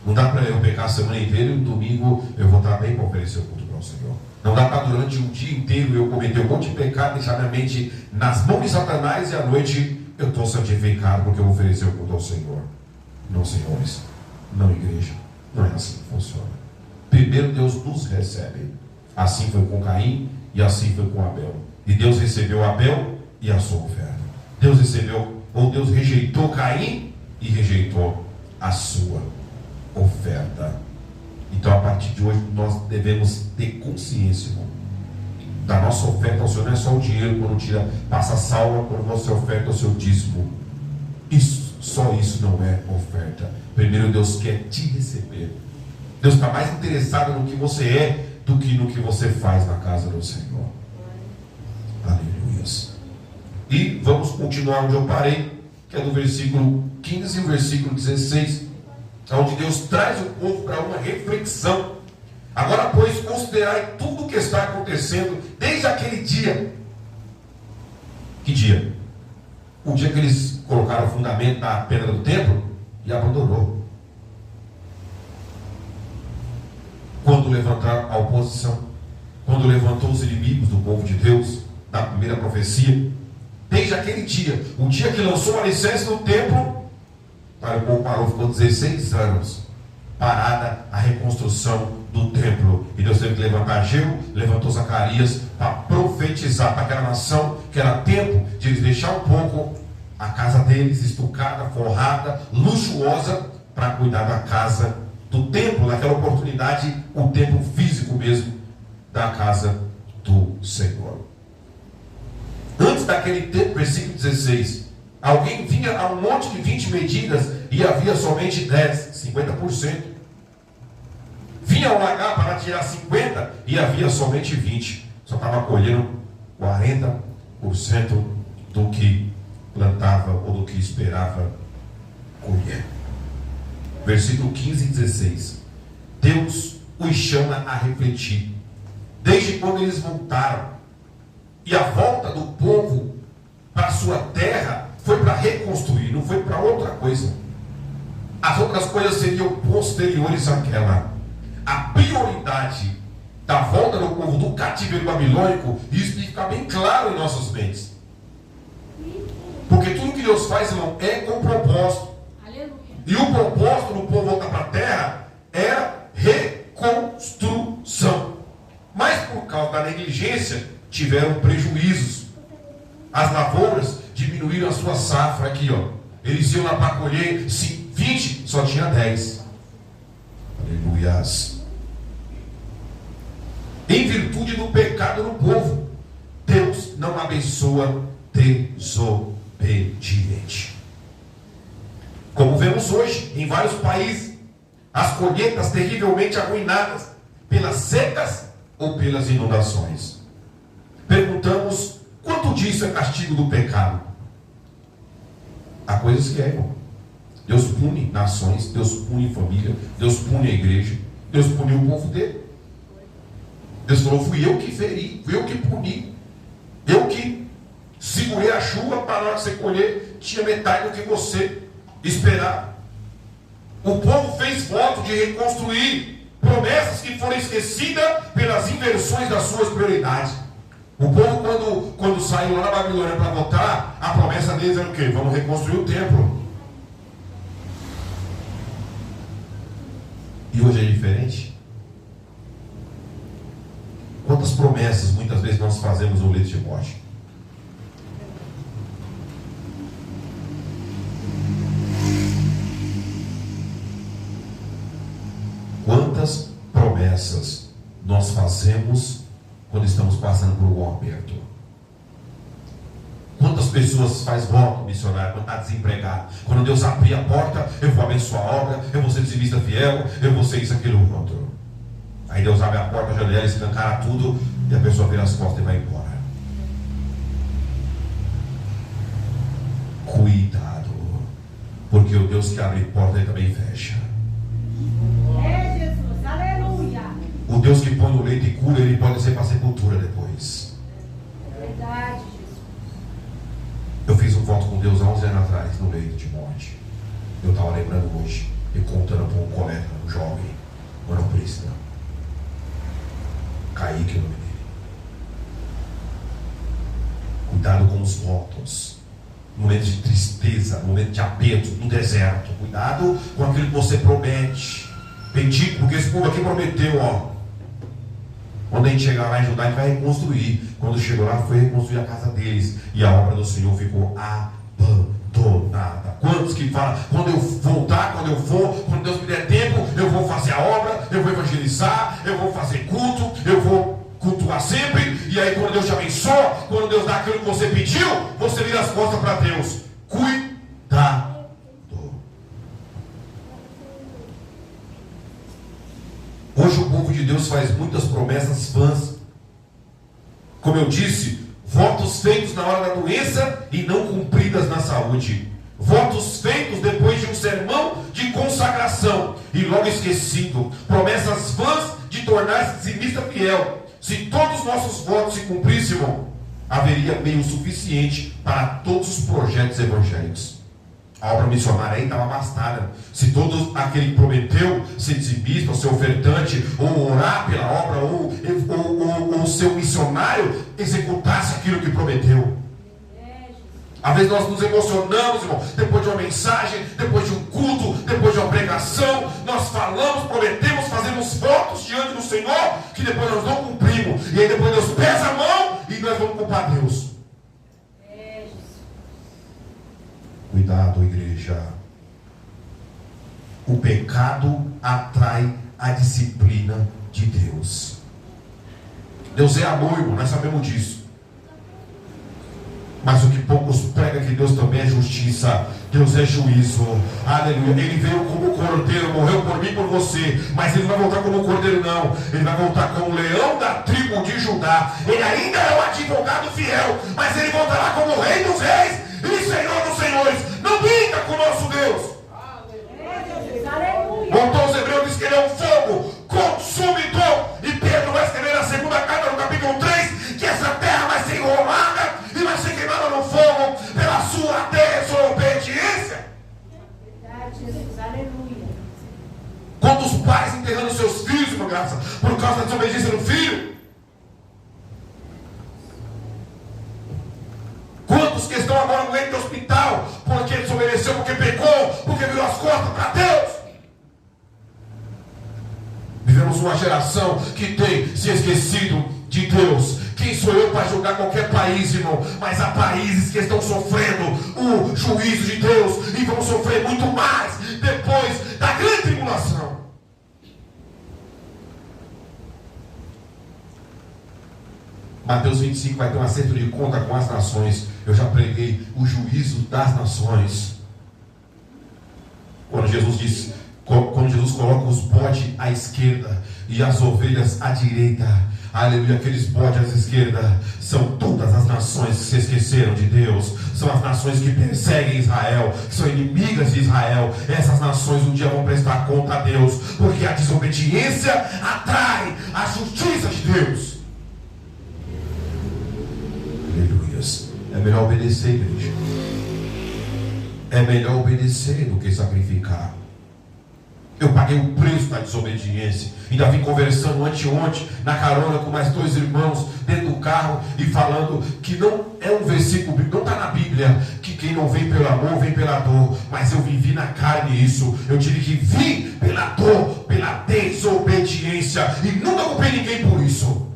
Não dá para eu pecar a semana inteira e no domingo eu vou estar bem para oferecer o culto para o Senhor. Não dá para durante um dia inteiro eu cometer um monte de pecado, deixar minha mente nas mãos de Satanás, e à noite eu estou santificado porque eu vou oferecer o culto ao Senhor. Não, senhores, não, igreja, não é assim que funciona. Primeiro Deus nos recebe. Assim foi com Caim e assim foi com Abel. E Deus recebeu Abel e a sua oferta. Deus rejeitou Caim e rejeitou a sua oferta. Então, a partir de hoje, nós devemos ter consciência, irmão, da nossa oferta ao Senhor. Não é só o dinheiro, quando passa a salva, quando você oferta o seu dízimo. Só isso não é oferta. Primeiro Deus quer te receber. Deus está mais interessado no que você é do que no que você faz na casa do Senhor. Aleluias. E vamos continuar onde eu parei, que é do versículo 15 e o versículo 16, onde Deus traz o povo para uma reflexão. Agora, pois, considerai tudo o que está acontecendo desde aquele dia. Que dia? O dia que eles colocaram o fundamento da pedra do templo e abandonou. Quando levantaram a oposição, quando levantou os inimigos do povo de Deus, da primeira profecia, desde aquele dia, o dia que lançou o alicerce no templo, o povo parou, ficou 16 anos parada a reconstrução do templo. E Deus teve que levantar Ageu, levantou Zacarias para profetizar para aquela nação que era tempo de eles deixar um pouco a casa deles estucada, forrada, luxuosa, para cuidar da casa do templo, naquela oportunidade, o templo físico mesmo da casa do Senhor. Antes daquele tempo, versículo 16, alguém vinha a um monte de 20 medidas e havia somente 10, 50%. Vinha ao lagar para tirar 50 e havia somente 20. Só estava colhendo 40% do que plantava ou do que esperava colher. Versículo 15 e 16. Deus os chama a refletir. Desde quando eles voltaram, e a volta do povo para a sua terra foi para reconstruir, não foi para outra coisa. As outras coisas seriam posteriores àquela. A prioridade da volta do povo do cativeiro babilônico, isso tem que ficar bem claro em nossas mentes. Porque tudo que Deus faz, irmão, é com propósito. Aleluia. E o propósito do povo voltar para a terra era reconstrução. Mas por causa da negligência, tiveram prejuízos. As lavouras diminuíram a sua safra aqui, ó. Eles iam lá para colher 20, só tinha 10. Aleluias. Em virtude do pecado no povo, Deus não abençoa desobediente. Como vemos hoje em vários países, as colheitas terrivelmente arruinadas pelas secas ou pelas inundações. Perguntamos, quanto disso é castigo do pecado? Há coisas que é, irmão. Deus pune nações, Deus pune família, Deus pune a igreja, Deus puniu o povo dele. Deus falou, fui eu que feri, fui eu que puni, eu que segurei a chuva para na hora que você colher, tinha metade do que você esperava. O povo fez voto de reconstruir promessas que foram esquecidas pelas inversões das suas prioridades. O povo, quando saiu lá na Babilônia para votar, a promessa deles era o quê? Vamos reconstruir o templo. E hoje é diferente. Quantas promessas muitas vezes nós fazemos no leito de morte? Quantas promessas nós fazemos quando estamos passando por um aperto? Quantas pessoas faz voto missionário quando está desempregado? Quando Deus abrir a porta, eu vou abençoar a obra, eu vou ser dizimista fiel, eu vou ser isso, aquilo, outro. Aí Deus abre a porta, a janela, escancara tudo, e a pessoa vira as costas e vai embora. Cuidado, porque o Deus que abre porta, ele também fecha. É Jesus, aleluia. O Deus que põe no leito e cura, ele pode ser para a sepultura depois. Verdade, Jesus. Eu fiz um voto com Deus há 11 anos atrás, no leito de morte. Eu estava lembrando hoje, e contando para um colega, um jovem, monopolista. Kaique, o nome dele. Cuidado com os votos. Momento de tristeza, momento de aperto, no deserto. Cuidado com aquilo que você promete. Bendito, porque esse povo aqui prometeu, ó. Quando a gente chegar lá em Judá, a gente vai reconstruir. Quando chegou lá, foi reconstruir a casa deles. E a obra do Senhor ficou abandonada. Quantos que falam, quando eu voltar, quando eu for, quando Deus me der tempo, eu vou fazer a obra, eu vou evangelizar, eu vou fazer culto, eu vou cultuar sempre. E aí quando Deus te abençoa, quando Deus dá aquilo que você pediu, você vira as costas para Deus. Cuidado. Hoje o povo de Deus faz muitas promessas vãs. Como eu disse, votos feitos na hora da doença e não cumpridas na saúde. Votos feitos depois de um sermão de consagração e logo esquecido. Promessas vãs de tornar-se dizimista fiel. Se todos os nossos votos se cumprissem, irmão, haveria meio suficiente para todos os projetos evangélicos. A obra missionária aí estava bastada. Se todo aquele que prometeu ser dizimista, ou ser ofertante, ou orar pela obra, ou ser um missionário, executasse aquilo que prometeu. Às vezes nós nos emocionamos, irmão, depois de uma mensagem, depois de um culto, depois de uma pregação, nós falamos, prometemos, fazemos votos diante do Senhor, que depois nós não cumprimos. E aí depois Deus pesa a mão e nós vamos culpar Deus. Cuidado, igreja. O pecado atrai a disciplina de Deus. Deus é amor, irmão, nós sabemos disso. Mas o que poucos pregam é que Deus também é justiça. Deus é juízo. Aleluia. Ele veio como cordeiro, morreu por mim e por você. Mas ele não vai voltar como cordeiro, não. Ele vai voltar como leão da tribo de Judá. Ele ainda é um advogado fiel, mas ele voltará como rei dos reis e Senhor dos senhores. Não brinca com o nosso Deus. Voltou aos Hebreus, diz que ele é um fogo consumidor. E Pedro vai escrever na segunda carta, no capítulo 3, que essa terra vai ser enrolada e vai ser queimada no fogo pela sua desobediência. Quantos pais enterrando seus filhos, irmã Graça, por causa da desobediência do filho? Quantos que estão agora no leito do hospital porque desobedeceu, porque pecou, porque virou as costas para Deus? Vivemos uma geração que tem se esquecido de Deus. Quem sou eu para julgar qualquer país, irmão? Mas há países que estão sofrendo o juízo de Deus e vão sofrer muito mais depois da grande tribulação. Mateus 25 vai ter um acerto de conta com as nações. Eu já preguei o juízo das nações. Quando Jesus coloca os bodes à esquerda e as ovelhas à direita, aleluia, aqueles bodes à esquerda são todas as nações que se esqueceram de Deus, são as nações que perseguem Israel, que são inimigas de Israel. Essas nações um dia vão prestar conta a Deus, porque a desobediência atrai a justiça de Deus. Aleluias. É melhor obedecer, igreja. É melhor obedecer do que sacrificar. Eu paguei o preço da desobediência. Ainda vim conversando ontem na carona com mais 2 irmãos dentro do carro e falando que não é um versículo, não está na Bíblia, que quem não vem pelo amor vem pela dor. Mas eu vivi na carne isso. Eu tive que vir pela dor, pela desobediência, e nunca culpei ninguém por isso.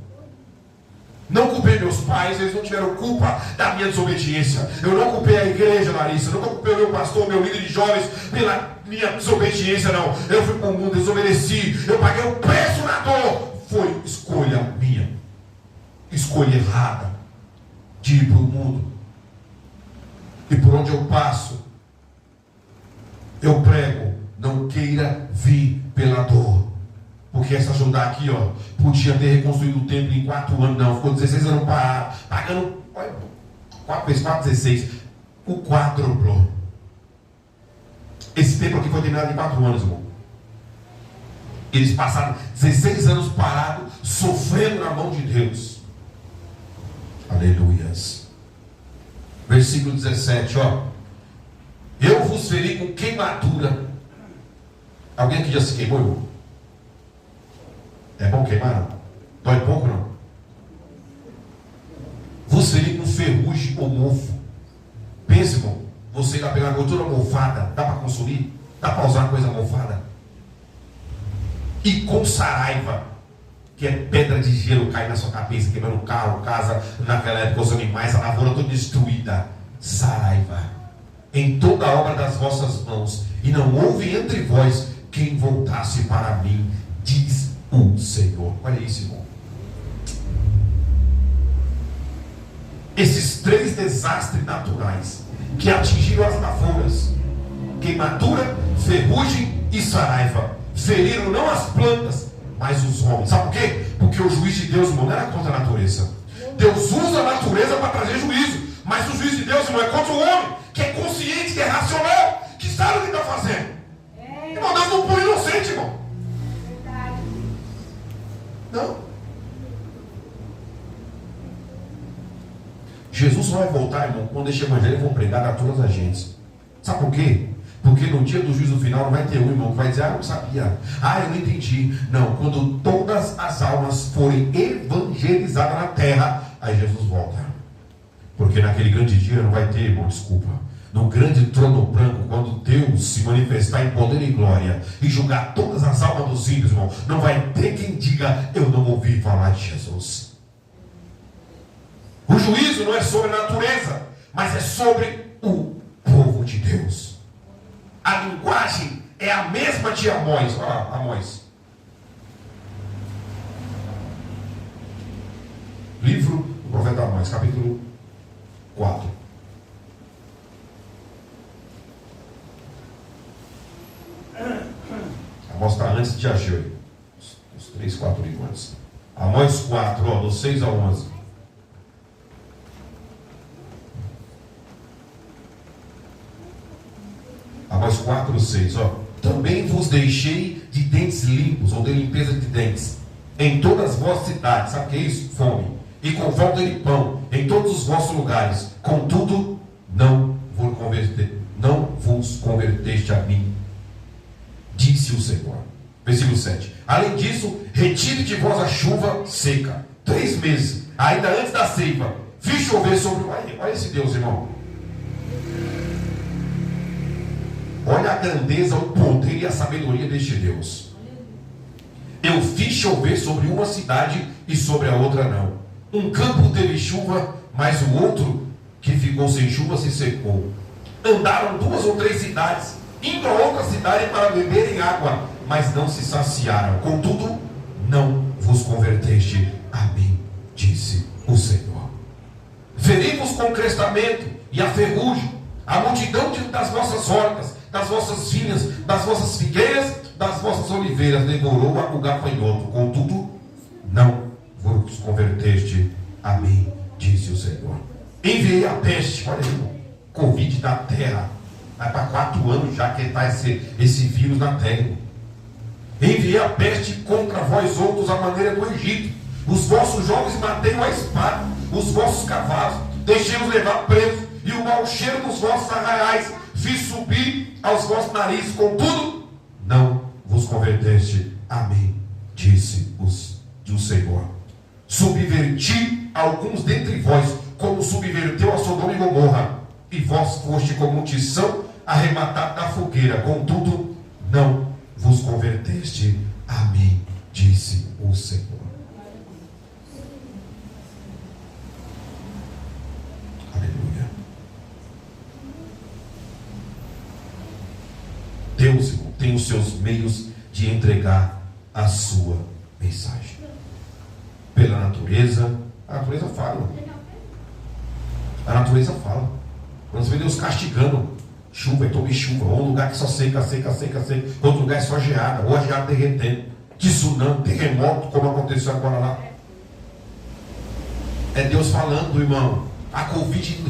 Não culpei meus pais, eles não tiveram culpa da minha desobediência. Eu não culpei a igreja, Larissa. Eu não culpei o meu pastor, meu líder de jovens pela minha desobediência, não. Eu fui para o mundo, desobedeci. Eu paguei o preço na dor. Foi escolha minha. Escolha errada de ir para o mundo. E por onde eu passo, eu prego: não queira vir pela dor. Porque essa Judá aqui, ó, podia ter reconstruído o templo em 4 anos, não, ficou 16 anos parado, pagando 4 vezes 4, 16, o quádruplo. Esse templo aqui foi terminado em 4 anos, irmão. Eles passaram 16 anos parados, sofrendo na mão de Deus. Aleluias. Versículo 17, ó. Eu vos feri com queimadura. Alguém aqui já se queimou, irmão? É bom queimar, não? Dói pouco, não? Você ir com ferrugem ou mofo. Pensa, irmão, você vai pegar gordura mofada, dá para consumir? Dá para usar coisa mofada? E com saraiva, que é pedra de gelo, cai na sua cabeça, quebrando carro, casa, naquela época os animais, a lavoura toda destruída. Saraiva em toda a obra das vossas mãos, e não houve entre vós quem voltasse para mim, diz o Senhor. Olha isso, irmão. Esses 3 desastres naturais que atingiram as lavouras, queimadura, ferrugem e saraiva, feriram não as plantas, mas os homens. Sabe por quê? Porque o juiz de Deus, irmão, não era contra a natureza. Deus usa a natureza para trazer juízo, mas o juiz de Deus, irmão, é contra o homem, que é consciente, que é racional, que sabe o que está fazendo. Irmão, Deus não põe inocente, irmão. Não. Jesus só vai voltar, irmão, quando este evangelho for pregado a todas as gentes. Sabe por quê? Porque no dia do juízo final não vai ter um irmão que vai dizer: ah, eu não sabia, ah, eu não entendi. Não, quando todas as almas forem evangelizadas na terra, aí Jesus volta. Porque naquele grande dia não vai ter, irmão, desculpa. No grande trono branco, quando Deus se manifestar em poder e glória e julgar todas as almas dos ímpios, irmão, não vai ter quem diga: eu não ouvi falar de Jesus. O juízo não é sobre a natureza, mas é sobre o povo de Deus. A linguagem é a mesma de Amós. Olha lá, Amós. Livro do profeta Amós, capítulo 4. Amós está antes de Ageu. Os 3, 4 livros antes. Amós 4, ó, do 6 ao 11. Amós 4, 6, ó. Também vos deixei de dentes limpos, ou de limpeza de dentes, em todas as vossas cidades. Sabe o que é isso? Fome. E com falta de pão, em todos os vossos lugares. Contudo, não vos converteste a mim, disse o Senhor. Versículo 7. Além disso, retire de vós a chuva seca. 3 meses, ainda antes da ceifa, fiz chover sobre o... Olha esse Deus, irmão. Olha a grandeza, o poder e a sabedoria deste Deus. Eu fiz chover sobre uma cidade e sobre a outra não. Um campo teve chuva, mas o outro que ficou sem chuva se secou. Andaram 2 ou 3 cidades, indo a outra cidade para beberem água, mas não se saciaram. Contudo, não vos converteste a mim, disse o Senhor. Feri-vos com o crestamento e a ferrugem, a multidão das vossas hortas, das vossas vinhas, das vossas figueiras, das vossas oliveiras, devorou o gafanhoto. Contudo, não vos converteste a mim, disse o Senhor. Enviei a peste, olha aí, Covid na terra. Vai para 4 anos já que está esse vírus na terra. Enviei a peste contra vós outros à maneira do Egito. Os vossos jovens matei a espada, os vossos cavalos, deixei-os levar presos, e o mau cheiro dos vossos arraiais fiz subir aos vossos narizes. Contudo, não vos converteste a mim, disse o Senhor. Subverti alguns dentre vós, como subverteu a Sodoma e Gomorra, e vós foste como tição arrematado da fogueira. Contudo, não vos converteste a mim, disse o Senhor. Aleluia. Deus, irmão, tem os seus meios de entregar a sua mensagem. Pela natureza, a natureza fala. A natureza fala. Quando você vê Deus castigando, chuva, e tome chuva, ou um lugar que só seca, outro lugar é só geada, ou a geada derretendo, tsunami, terremoto, como aconteceu agora lá. É Deus falando, irmão. A Covid,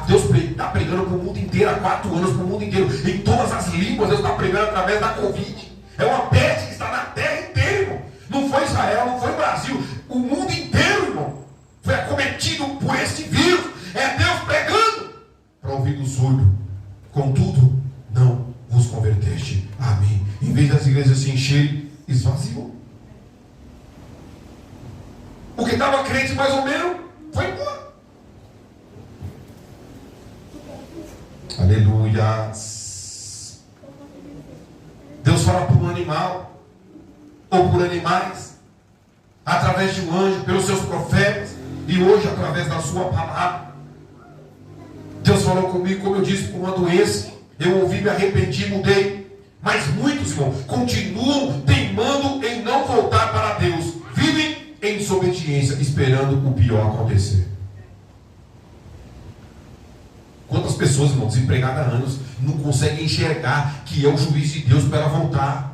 Deus está pregando para o mundo inteiro há 4 anos, para o mundo inteiro, em todas as línguas. Deus está pregando através da Covid. É uma peste que está na terra inteira, irmão. Não foi Israel, não foi o Brasil, o mundo inteiro, irmão, foi acometido por este vírus. É Deus pregando para ouvido surdo. Contudo, não vos converteste a mim. Em vez das igrejas se encherem, esvaziou. O que estava crente mais ou menos foi embora. Aleluia. Deus fala por um animal, ou por animais, através de um anjo, pelos seus profetas, e hoje através da sua palavra. Deus falou comigo, como eu disse, por uma doença. Eu ouvi, me arrependi, mudei. Mas muitos, irmão, continuam teimando em não voltar para Deus. Vivem em desobediência, esperando o pior acontecer. Quantas pessoas, irmão, desempregadas há anos, não conseguem enxergar que é o juiz de Deus para ela voltar?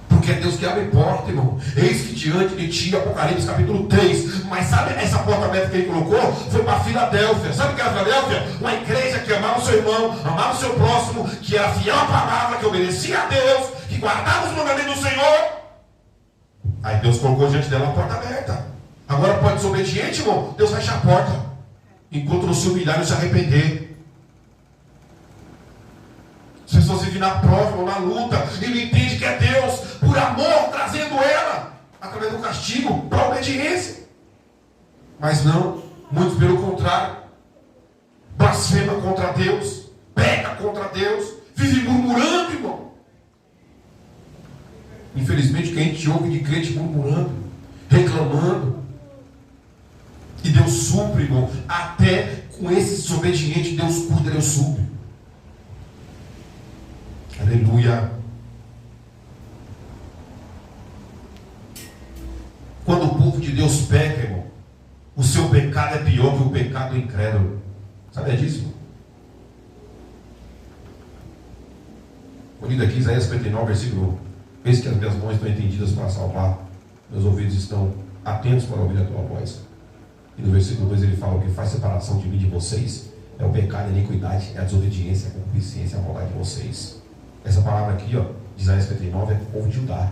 Porque é Deus que abre porta, irmão. Eis que diante de ti, Apocalipse capítulo 3. Mas sabe essa porta aberta que ele colocou? Foi para Filadélfia. Sabe o que era Filadélfia? Uma igreja que amava o seu irmão, amava o seu próximo, que era fiel à palavra, que obedecia a Deus, que guardava os mandamentos do Senhor. Aí Deus colocou diante dela a porta aberta. Agora pode ser obediente, irmão, Deus fecha a porta. Enquanto não se humilhar, não se arrepender. As pessoas vivem na prova ou na luta e não entendem que é Deus, por amor, trazendo ela através do castigo para a obediência. Mas não, muitos pelo contrário, blasfema contra Deus, peca contra Deus, vive murmurando, irmão. Infelizmente, que a gente ouve de crente murmurando, reclamando. E Deus supre, irmão, até com esses desobedientes, Deus cuida, Deus supre. Aleluia. Quando o povo de Deus peca, irmão, o seu pecado é pior que o pecado do incrédulo. Sabia disso, irmão? Vou ler aqui Isaías 59, versículo 1. Eis que as minhas mãos estão entendidas para salvar, meus ouvidos estão atentos para ouvir a tua voz. E no versículo 2 ele fala: o que faz separação de mim e de vocês é o pecado, a iniquidade, é a desobediência, a concupiscência, a maldade de vocês. Essa palavra aqui, ó, de Isaías 59, é povo de Judá.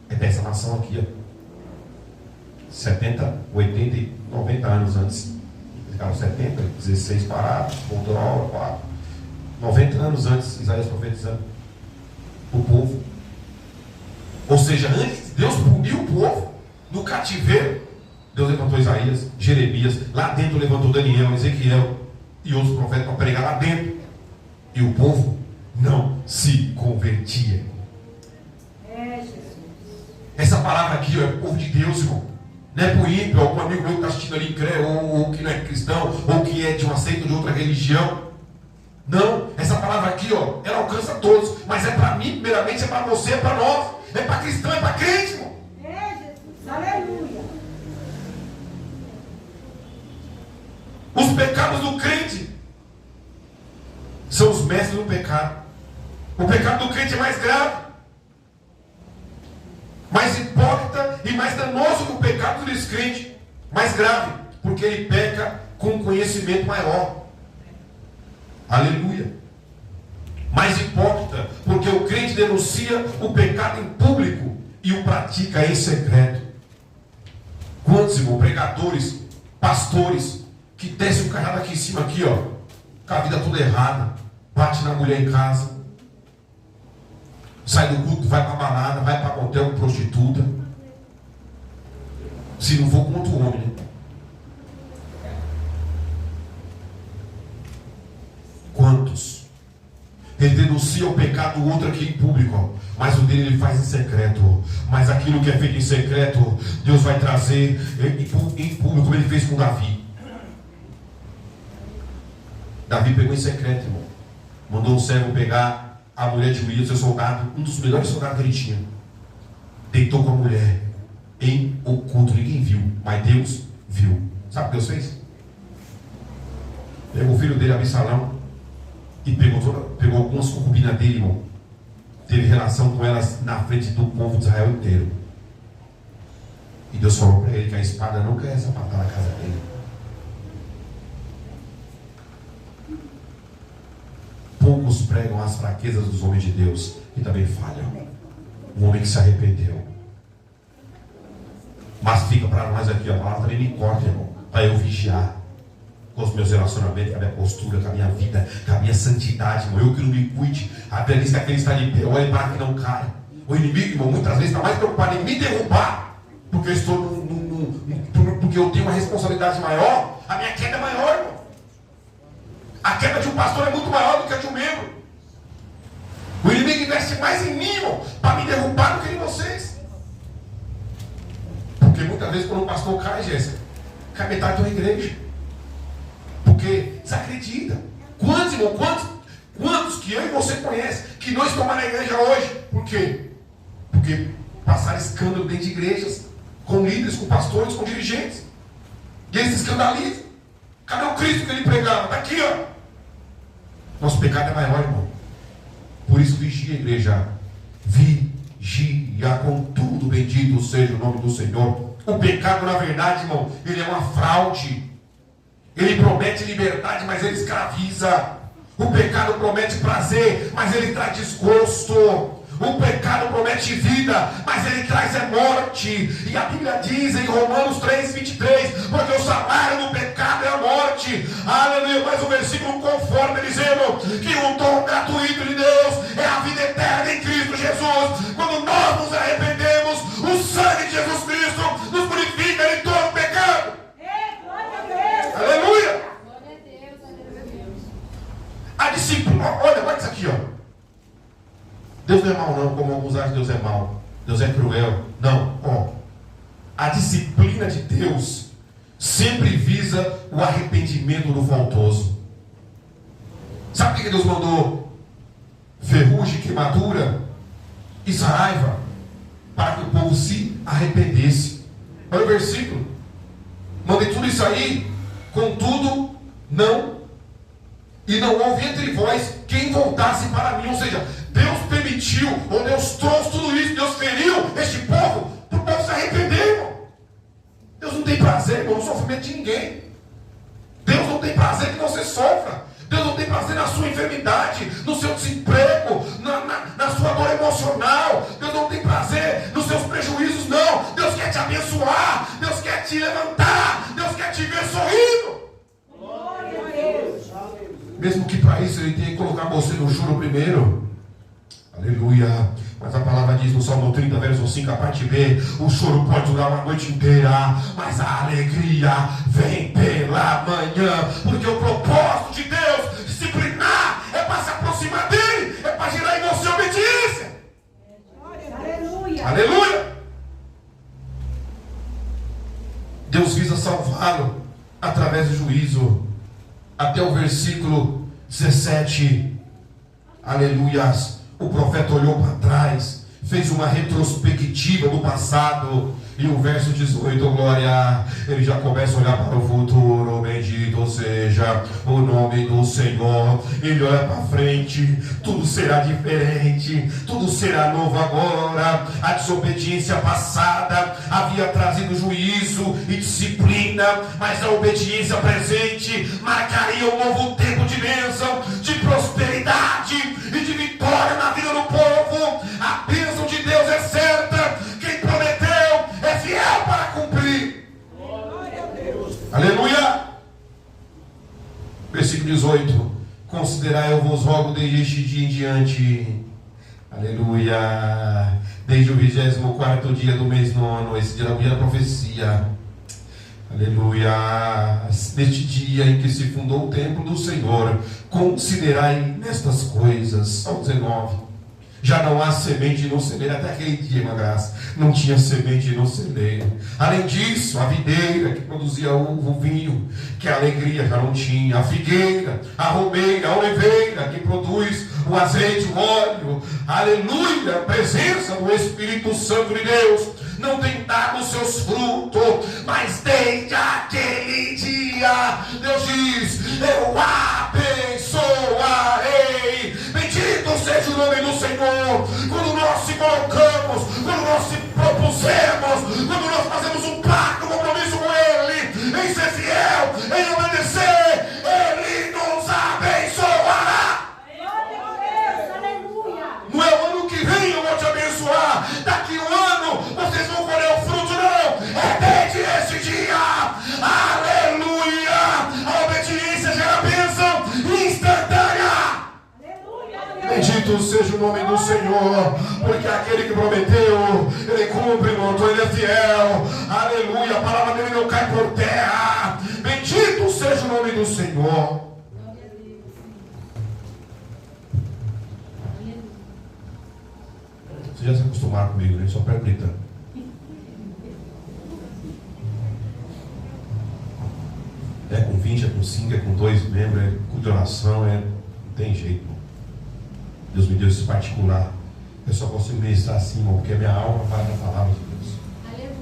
É dessa nação aqui, ó. 70, 80 e 90 anos antes. Eles ficaram 70, 16 parados, voltou a aula, 4. 90 anos antes, Isaías profetizando o povo. Ou seja, antes Deus puniu o povo no cativeiro, Deus levantou Isaías, Jeremias, lá dentro levantou Daniel, Ezequiel e outros profetas para pregar lá dentro. E o povo não se convertia. É, Jesus. Essa palavra aqui, ó, é o povo de Deus, irmão. Não é para o ímpio, algum amigo meu que está assistindo ali, ou que não é cristão, ou que é de uma seita de outra religião. Não, essa palavra aqui, ó, ela alcança todos. Mas é para mim, primeiramente, é para você, é para nós. É para cristão, é para crente, irmão. É, Jesus. Aleluia. Os pecados do crente são os mestres do pecado. O pecado do crente é mais grave, mais hipócrita e mais danoso que o pecado do descrente. Mais grave, porque ele peca com conhecimento maior. Aleluia. Mais hipócrita, porque o crente denuncia o pecado em público e o pratica em secreto. Quantos, irmão, pregadores, pastores, que descem o cajado aqui em cima, aqui, ó, com a vida toda errada, bate na mulher em casa, sai do culto, vai para balada, vai para motel com prostituta. Se não for contra o homem, né? Quantos? Ele denuncia o pecado do outro aqui em público, ó, mas o dele ele faz em secreto. Mas aquilo que é feito em secreto, Deus vai trazer em público, como ele fez com Davi. Davi pegou em secreto, irmão. Mandou um servo pegar a mulher de Urias, seu soldado, um dos melhores soldados que ele tinha. Deitou com a mulher em oculto, ninguém viu, mas Deus viu. Sabe o que Deus fez? Pegou o filho dele, Absalão, e pegou algumas concubinas dele, irmão. Teve relação com elas na frente do povo de Israel inteiro. E Deus falou para ele que a espada não quer essa matar na casa dele. Poucos pregam as fraquezas dos homens de Deus e também falham. Um homem que se arrependeu. Mas fica para nós aqui, a palavra também me corta, irmão, para eu vigiar com os meus relacionamentos, com a minha postura, com a minha vida, com a minha santidade, irmão. Eu que não me cuide, a delícia que aquele está de pé, olha para que não caia. O inimigo, irmão, muitas vezes está mais preocupado em me derrubar, porque eu estou porque eu tenho uma responsabilidade maior. A minha queda é maior, irmão. A queda de um pastor é muito maior do que a de um membro. O inimigo investe mais em mim, irmão, para me derrubar do que em vocês. Porque muitas vezes quando um pastor cai, Jéssica, cai metade de uma igreja. Porque desacredita. Quantos, irmão, quantos que eu e você conhece que não estão mais na igreja hoje? Por quê? Porque passaram escândalo dentro de igrejas, com líderes, com pastores, com dirigentes. E eles se escandalizam. Cadê o Cristo que ele pregava? Está aqui, ó. Nosso pecado é maior, irmão. Por isso vigia, igreja. Vigia com tudo, bendito seja o nome do Senhor. O pecado, na verdade, irmão, ele é uma fraude. Ele promete liberdade, mas ele escraviza. O pecado promete prazer, mas ele traz desgosto. O pecado promete vida, mas ele traz morte. E a Bíblia diz em Romanos 3:23, porque o salário do pecado é a morte. Aleluia, mas o versículo conforta dizendo que o dom gratuito de Deus é a vida eterna em Cristo Jesus. Quando nós nos arrependemos, o sangue de Jesus Cristo nos purifica de todo pecado. Aleluia. A disciplina, olha isso aqui, ó. Deus não é mau não, como alguns acham que Deus é mau. Deus é cruel. Não, ó. A disciplina de Deus sempre visa o arrependimento do faltoso. Sabe por que Deus mandou ferrugem, queimadura e saraiva? Para que o povo se arrependesse. Olha o versículo. Mandei tudo isso aí, contudo, não houve entre vós quem voltasse para mim. Ou seja, Deus permitiu, ou Deus trouxe tudo isso, Deus feriu este povo, para o povo se arrepender, irmão. Deus não tem prazer, irmão, no sofrimento de ninguém. Deus não tem prazer que você sofra. Deus não tem prazer na sua enfermidade, no seu desemprego, na sua dor emocional. Deus não tem prazer nos seus prejuízos, não. Deus quer te abençoar, Deus quer te levantar, Deus quer te ver sorrindo. Glória a Deus. Mesmo que para isso ele tenha que colocar você no choro primeiro. Aleluia. Mas a palavra diz no Salmo 30, verso 5, a parte B: o choro pode durar uma noite inteira, mas a alegria vem pela manhã. Porque o propósito de Deus disciplinar é para se aproximar dele, é para gerar em você obediência. Aleluia. Aleluia. Deus visa salvá-lo através do juízo. Até o versículo 17. Aleluias. O profeta olhou para trás, fez uma retrospectiva do passado. E o verso 18, glória, ele já começa a olhar para o futuro. Bendito seja o nome do Senhor. Ele olha para frente, tudo será diferente, tudo será novo agora. A desobediência passada havia trazido juízo e disciplina, mas a obediência presente marcaria um novo tempo de bênção, de prosperidade e de vitória na vida do povo. A bênção de Deus é certa. Quem prometeu é fiel para cumprir. Glória a Deus. Aleluia. Versículo 18. Considerai, eu vos rogo, desde este dia em diante. Aleluia. Desde o 24º dia do mês nono. Esse dia da minha profecia. Aleluia. Neste dia em que se fundou o templo do Senhor, considerai nestas coisas. Ao 19. Já não há semente no celeiro. Até aquele dia, uma graça, não tinha semente no celeiro. Além disso, a videira que produzia uva, o vinho, que a alegria já não tinha. A figueira, a romeira, a oliveira que produz o azeite, o óleo. Aleluia, a presença do Espírito Santo de Deus não tem dado seus frutos. Mas desde aquele dia, Deus diz: eu abençoarei. Bendito seja o nome do Senhor. Quando nós se colocamos, quando nós se propusemos, quando nós fazemos um pacto, um compromisso com Ele, em ser fiel, em obedecer, Ele nos abençoará. Não é o ano que vem eu vou te abençoar, daqui um ano vocês vão colher o fruto, não. É desde esse dia. Aleluia. A obediência gera bênção instantânea. Bendito seja o nome do Senhor, porque aquele que prometeu, Ele cumpre, irmão, Ele é fiel. Aleluia, a palavra dele não cai por terra. Bendito seja o nome do Senhor. Vocês já se acostumaram comigo, né? Só perto gritando. É com 20, é com 5, é com 2 membros, é com de oração, não tem jeito. Deus me deu esse particular. Eu só consigo ministrar assim, irmão, porque a minha alma vai na palavra de Deus. Aleluia.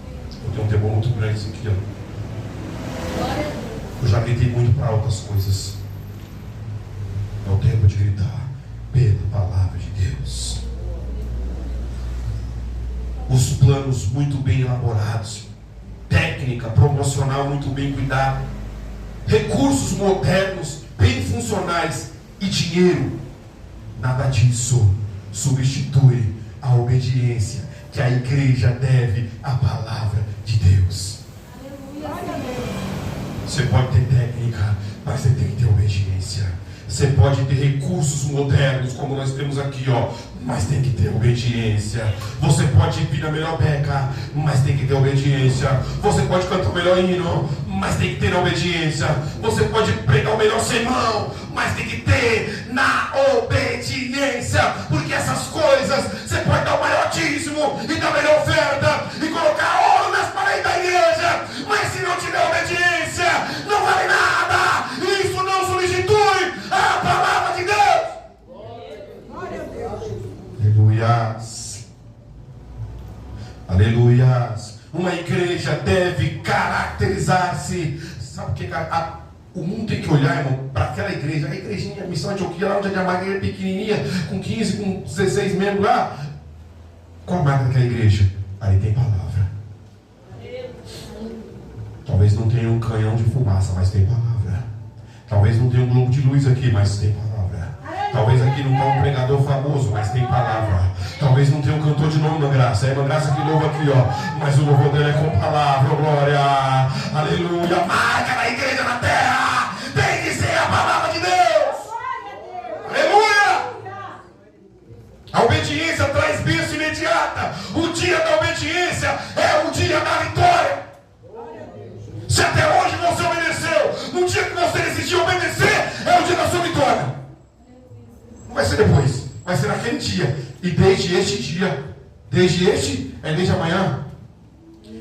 Eu tenho um temor muito grande isso aqui, ó. Eu já gritei muito para outras coisas. É o tempo de gritar pela palavra de Deus. Os planos muito bem elaborados, técnica promocional muito bem cuidada, recursos modernos bem funcionais e dinheiro. Nada disso substitui a obediência que a igreja deve à palavra de Deus. Você pode ter técnica, mas você tem que ter obediência. Você pode ter recursos modernos, como nós temos aqui, ó, mas tem que ter obediência. Você pode vir na melhor beca, mas tem que ter obediência. Você pode cantar o melhor hino, mas tem que ter obediência. Você pode pregar o melhor sermão, mas tem que ter na obediência. Porque essas coisas, você pode dar o maior dízimo e dar a melhor oferta e colocar ouro nas paredes da igreja, mas se não tiver obediência, não vale nada. Isso não substitui a palavra de Deus. Glória a Deus. Aleluias. Aleluias. Uma igreja deve caracterizar-se. Sabe o que o mundo tem que olhar, irmão, para aquela igreja. A igrejinha, a missão de Antioquia, lá onde a igreja pequenininha, com 15, com 16 membros lá. Qual a marca daquela igreja? Ali tem palavra. Talvez não tenha um canhão de fumaça, mas tem palavra. Talvez não tenha um globo de luz aqui, mas tem palavra. Talvez aqui não tenha um pregador famoso, mas tem palavra. Talvez não tenha um cantor de nome na graça. É uma graça que louva aqui, ó. Mas o louvor dele é com palavra, glória. Aleluia. Marca da igreja na terra tem que ser a palavra de Deus. Aleluia. A obediência traz bênção imediata. O dia da obediência é o dia da vitória. Se até hoje você obedeceu, no dia que você decidiu obedecer, é o dia da sua vitória. Não vai ser depois, vai ser naquele dia. E desde este dia, desde amanhã,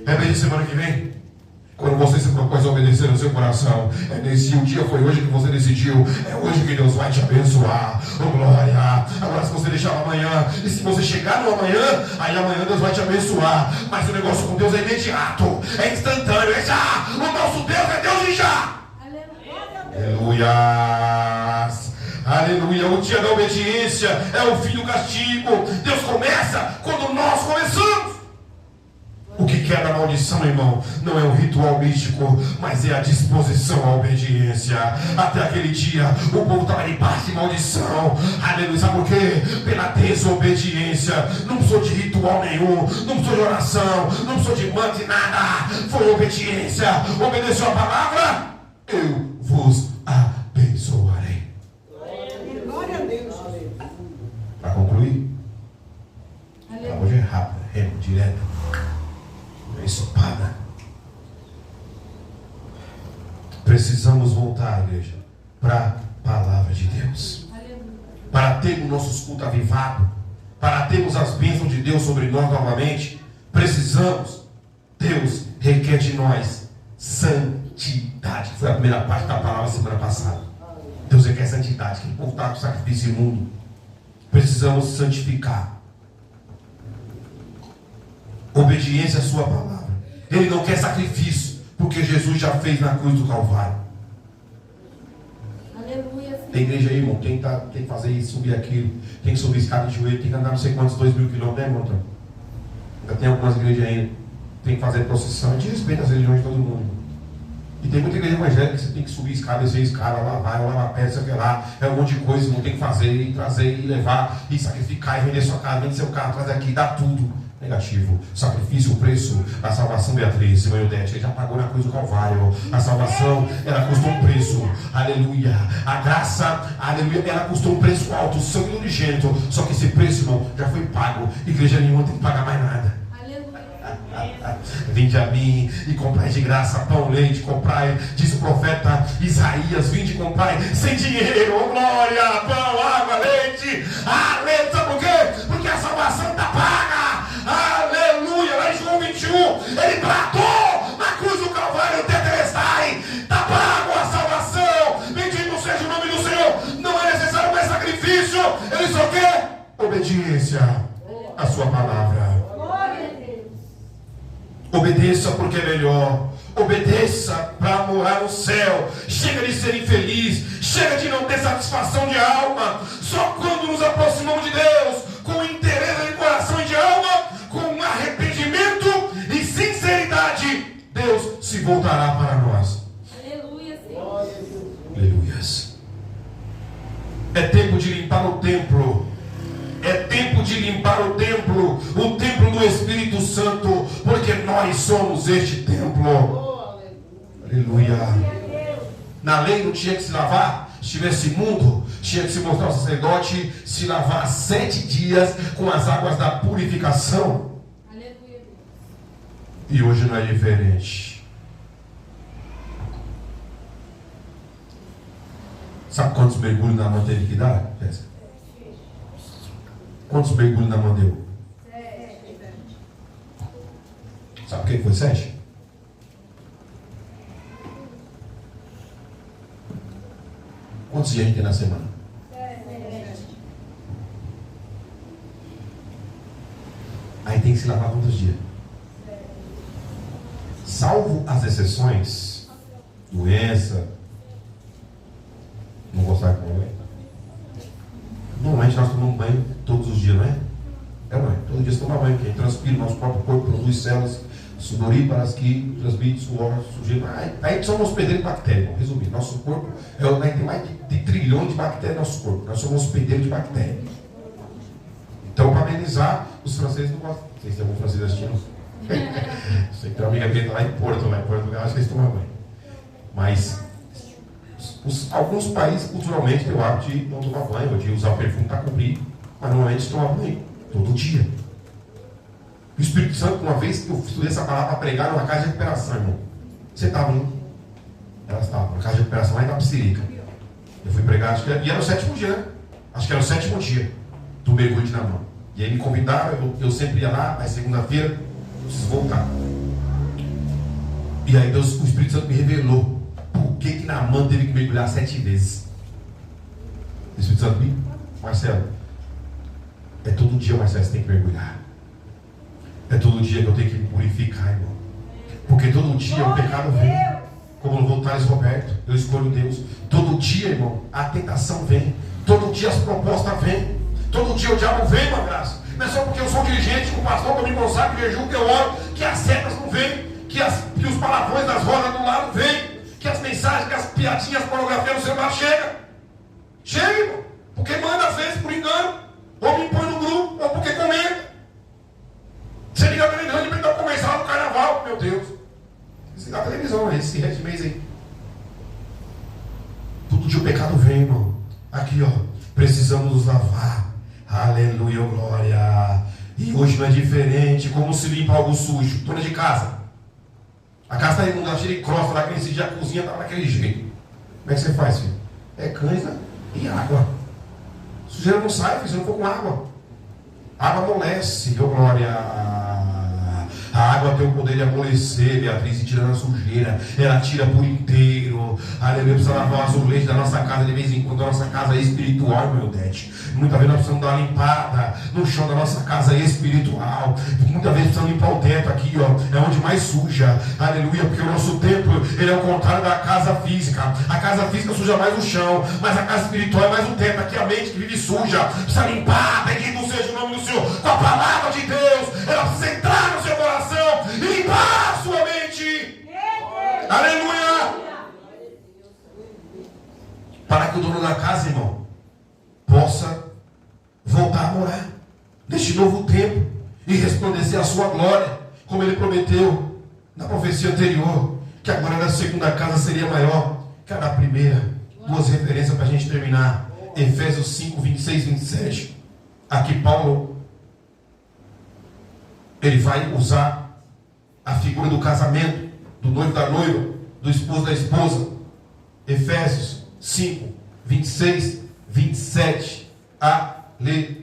é desde semana que vem, Quando você se propôs a obedecer no seu coração, o dia foi hoje que você decidiu, é hoje que Deus vai te abençoar. Oh glória! Agora se você deixar amanhã, e se você chegar no amanhã, aí amanhã Deus vai te abençoar. Mas o negócio com Deus é imediato, é instantâneo, é já. O nosso Deus é Deus e já. Aleluia! Aleluia! O dia da obediência é o fim do castigo. Deus começa quando nós começamos. O que quebra a maldição, irmão, não é um ritual místico, mas é a disposição à obediência. Até aquele dia, o povo estava debaixo de maldição. Aleluia. Sabe por quê? Pela desobediência. Não precisou de ritual nenhum, não precisou de oração, não precisou de manto e nada. Foi obediência. Obedeceu a palavra, eu vos abençoarei. Glória a Deus. Para concluir, hoje é rápido, é direto. Ensopada. Precisamos voltar, igreja, para a palavra de Deus. Para termos nossos cultos avivados, para termos as bênçãos de Deus sobre nós novamente, precisamos. Deus requer de nós santidade. Foi a primeira parte da palavra semana passada. Deus requer santidade, que o povo está com sacrifício imundo. Precisamos santificar. Obediência à sua palavra. Ele não quer sacrifício, porque Jesus já fez na cruz do Calvário. Aleluia. Tem igreja aí, irmão, tem que fazer isso, subir aquilo, tem que subir escada de joelho, tem que andar não sei quantos, 2.000 quilômetros, né, irmão? Ainda tem algumas igrejas ainda, tem que fazer procissão, a gente respeita as religiões de todo mundo. E tem muita igreja evangélica que você tem que subir escada, descer escada, lá vai, lá vai pé, sei lá, é um monte de coisa, não tem que fazer, e trazer, e levar, e sacrificar, e vender sua casa, vende seu carro, trazer aqui, dá tudo. Negativo. Sacrifício, o preço, a salvação, Beatriz, irmã Eudete, ele já pagou na cruz do Calvário. A salvação, ela custou um preço. Aleluia. A graça, aleluia, ela custou um preço alto, o sangue do unigênito. Só que esse preço, irmão, já foi pago. Igreja nenhuma tem que pagar mais nada. Vinde a mim e comprai de graça pão, leite, comprai, diz o profeta Isaías, vinde e comprai sem dinheiro, oh glória, pão, água, leite, aleluia, sabe por quê? Porque a salvação está paga, aleluia, lá em João 21, ele bradou na cruz do Calvário, tetelestai, está pago a salvação, bendito seja o nome do Senhor, não é necessário mais sacrifício, ele só quer obediência à sua palavra. Obedeça porque é melhor. Obedeça para morar no céu. Chega de ser infeliz. Chega de não ter satisfação de alma. Só quando nos aproximamos de Deus, com interesse de coração e de alma, com arrependimento e sinceridade, Deus se voltará para nós. Aleluia, Senhor. Aleluias. É tempo de limpar o templo. É tempo de limpar o templo do Espírito Santo, porque nós somos este templo. Aleluia. Na lei não tinha que se lavar, se estivesse imundo, tinha que se mostrar ao sacerdote se lavar 7 dias com as águas da purificação. Aleluia. E hoje não é diferente. Sabe quantos mergulhos na mão teve que dar? Quantos mergulhos na mão deu? 7. Sabe por que foi 7? Quantos dias a gente tem na semana? 7. Aí tem que se lavar quantos dias? 7. Salvo as exceções, doença, não gostar de comer. Normalmente nós tomamos banho todos os dias, não é? É, não é? Todo dia você toma banho, porque transpira, nosso próprio corpo produz células sudoríparas que transmitem suor, sujeira. Aí somos hospedeiros de bactérias, resumindo. Nosso corpo tem mais de trilhões de bactérias no nosso corpo. Nós somos hospedeiros de bactérias. Então, para amenizar, os franceses não gostam. Vocês têm algum francês assistindo? Sei que tem uma amiga minha lá em Portugal, acho que eles tomam banho. Mas alguns países culturalmente têm o hábito de não tomar banho, de usar o perfume para cobrir, mas normalmente tomam banho todo dia. O Espírito Santo, uma vez que eu estudei essa palavra para pregar numa casa de recuperação, irmão. Você estava, hein? Ela estava na casa de recuperação lá em Tapicirica. Eu fui pregar, acho que era, e era o 7º dia, né? Acho que era o 7º dia do mergulho na mão. E aí me convidaram, eu sempre ia lá, mas segunda-feira eu preciso voltar. E aí Deus, o Espírito Santo me revelou por que Naamã teve que mergulhar 7 vezes. O Espírito Santo me... Marcelo, é todo dia, Marcelo, você tem que mergulhar. É todo dia que eu tenho que me purificar, irmão. Porque todo dia o pecado vem. Como o Thales Roberto, eu escolho Deus. Todo dia, irmão, a tentação vem. Todo dia as propostas vêm. Todo dia o diabo vem, uma graça. Não é só porque eu sou dirigente, que o pastor, que eu me consagro, que jejum, que eu oro, que as setas não vêm, que os palavrões das rodas do lado vêm, que as mensagens, que as piadinhas, as pornografias no celular chegam. Chega, irmão. Porque manda às vezes por engano, ou me põe no grupo, ou porque comenta. Você liga a televisão de meter o comercial do carnaval, meu Deus. Desligar a televisão, esse resto de mês aí. Todo dia o pecado vem, irmão. Aqui, ó. Precisamos nos lavar. Aleluia, glória. E hoje não é diferente. Como se limpa algo sujo? Dona de casa. A casa está imunda, cheia de crosta lá, que nesse dia a cozinha estava daquele jeito. Como é que você faz, filho? É cães e água. Sujeira não sai, filho, se não for com água. A água amolece, ô glória. A água tem o poder de amolecer, Beatriz, e tirando a sujeira. Ela tira por inteiro. Aleluia, precisa lavar o azulejo da nossa casa de vez em quando. A nossa casa é espiritual, meu Deus. Muitas vezes nós precisamos dar uma limpada no chão da nossa casa espiritual. Muitas vezes precisamos limpar o teto aqui, ó. É onde mais suja. Aleluia, porque o nosso templo, ele é o contrário da casa física. A casa física suja mais o chão, mas a casa espiritual é mais o teto. Aqui a mente que vive suja. Precisa limpar, bendito seja o nome do Senhor. Com a palavra de Deus, ela precisa entrar no seu coração e limpar a sua mente. Aleluia. Para que o dono da casa, irmão, possa voltar a morar neste novo tempo e resplandecer a sua glória, como ele prometeu na profecia anterior, que a glória da segunda casa seria maior que a da primeira. 2 referências para a gente terminar. Efésios 5, 26, 27. Aqui Paulo, ele vai usar a figura do casamento, do noivo da noiva, do esposo da esposa. Efésios 5, 26, 27. Aleluia.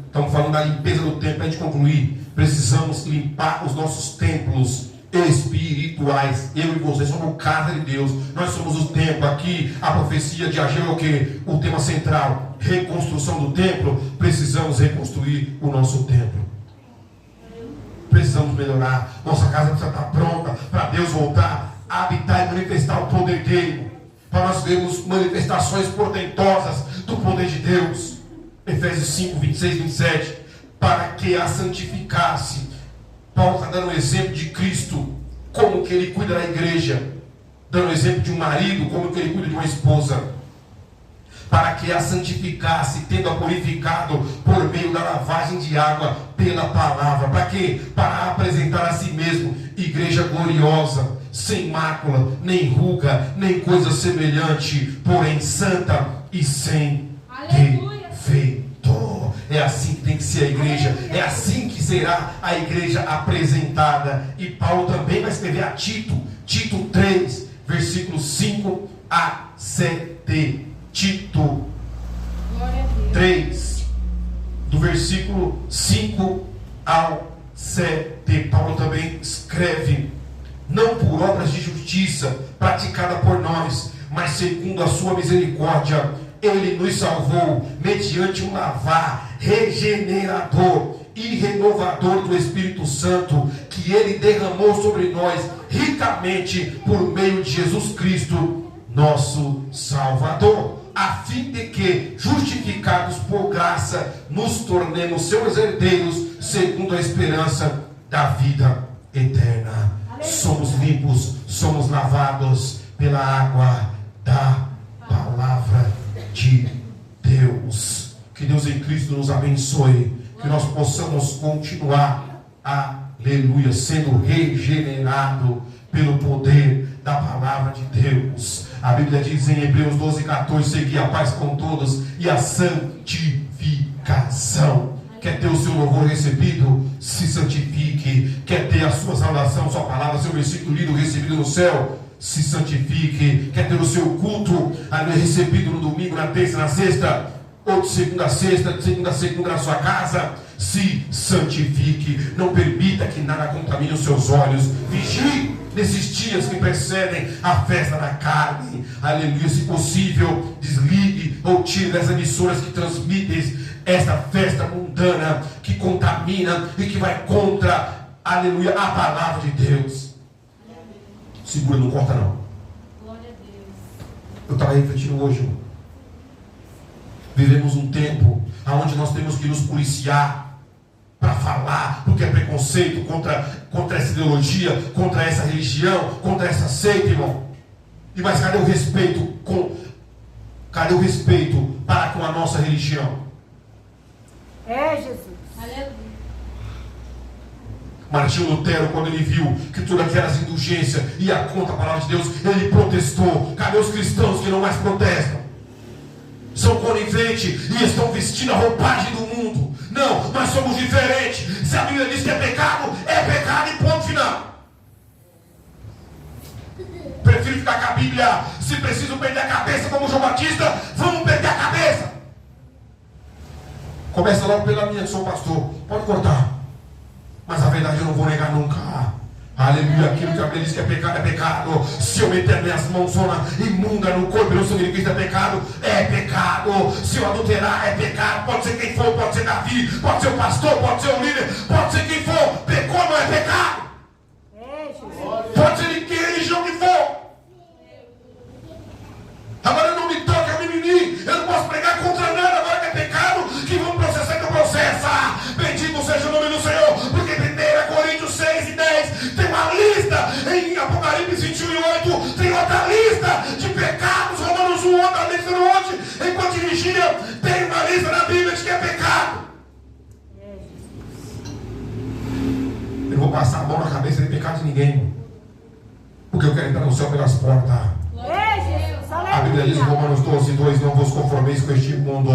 Estamos falando da limpeza do templo. Para a gente concluir, precisamos limpar os nossos templos espirituais. Eu e você somos casa de Deus. Nós somos o templo. Aqui a profecia de Ageu é o que? O tema central, reconstrução do templo. Precisamos reconstruir o nosso templo. Precisamos melhorar. Nossa casa precisa estar pronta para Deus voltar a habitar e manifestar o poder dele, para nós vermos manifestações portentosas do poder de Deus. Efésios 5, 26, 27. Para que a santificasse. Paulo está dando um exemplo de Cristo, como que ele cuida da igreja, dando um exemplo de um marido, como que ele cuida de uma esposa. Para que a santificasse, tendo-a purificado por meio da lavagem de água pela palavra. Para quê? Para apresentar a si mesmo igreja gloriosa, sem mácula, nem ruga, nem coisa semelhante, porém santa e sem defeito. É assim que tem que ser a igreja. É assim que será a igreja apresentada. E Paulo também vai escrever a Tito, Tito 3, versículos 5 a 7. Tito 3, do versículo 5 ao 7. Paulo também escreve: não por obras de justiça praticada por nós, mas segundo a sua misericórdia, ele nos salvou mediante um lavar regenerador e renovador do Espírito Santo, que ele derramou sobre nós ricamente por meio de Jesus Cristo, nosso Salvador, a fim de que, justificados por graça, nos tornemos seus herdeiros, segundo a esperança da vida eterna. Somos limpos, somos lavados pela água da palavra de Deus. Que Deus em Cristo nos abençoe, que nós possamos continuar, aleluia, sendo regenerado pelo poder da palavra de Deus. A Bíblia diz em Hebreus 12, 14: segui a paz com todos e a santificação. Quer ter o seu louvor recebido? Se santifique. Quer ter a sua saudação, sua palavra, seu versículo lido, recebido no céu? Se santifique. Quer ter o seu culto recebido no domingo, na terça, na sexta, ou de segunda a sexta, de segunda a segunda na sua casa? Se santifique. Não permita que nada contamine os seus olhos. Vigie nesses dias que precedem a festa da carne. Aleluia. Se possível, desligue ou tire das emissoras que transmitem esta festa mundana, que contamina e que vai contra, aleluia, a palavra de Deus. Segura, não corta não. Glória a Deus. Eu estava refletindo hoje, irmão. Vivemos um tempo onde nós temos que nos policiar para falar, porque é preconceito contra essa ideologia, contra essa religião, contra essa seita, irmão. Mas cadê o respeito cadê o respeito para com a nossa religião? É, Jesus. Aleluia. Martinho Lutero, quando ele viu que tudo aquelas indulgências ia contra a palavra de Deus, ele protestou. Cadê os cristãos que não mais protestam? São coniventes e estão vestindo a roupagem do mundo. Não, nós somos diferentes. Se a Bíblia diz que é pecado e ponto final. Prefiro ficar com a Bíblia. Se preciso perder a cabeça como João Batista, vamos perder a cabeça. Começa logo pela minha, que sou pastor. Pode cortar. Mas a verdade eu não vou negar nunca. Aleluia. Aquilo que a Bíblia diz que é pecado, é pecado. Se eu meter minhas mãos zona imunda no corpo e no sangue de Cristo, é pecado. É pecado. Se eu adulterar, é pecado. Pode ser quem for, pode ser Davi, pode ser o pastor, pode ser o líder, pode ser quem for. Pecou, não é pecado. É, Jesus. Pode ser de que religião que for. Agora não me toque a mimimi. Eu não posso pregar contra nada. Agora que é pecado, que vão processar, que eu processa. Bendito seja o nome do Senhor. Porque 1 Coríntios 6 e 10 tem uma lista. Em Apocalipse 21 e 8 tem outra lista de pecados. Romanos 1, outra lista no monte. Enquanto dirigia, tem uma lista na Bíblia de que é pecado. Eu não vou passar a mão na cabeça de pecado de ninguém. Porque eu quero entrar no céu pelas portas. É, Jesus. A Bíblia diz em Romanos 12, 2: não vos conformeis com este mundo.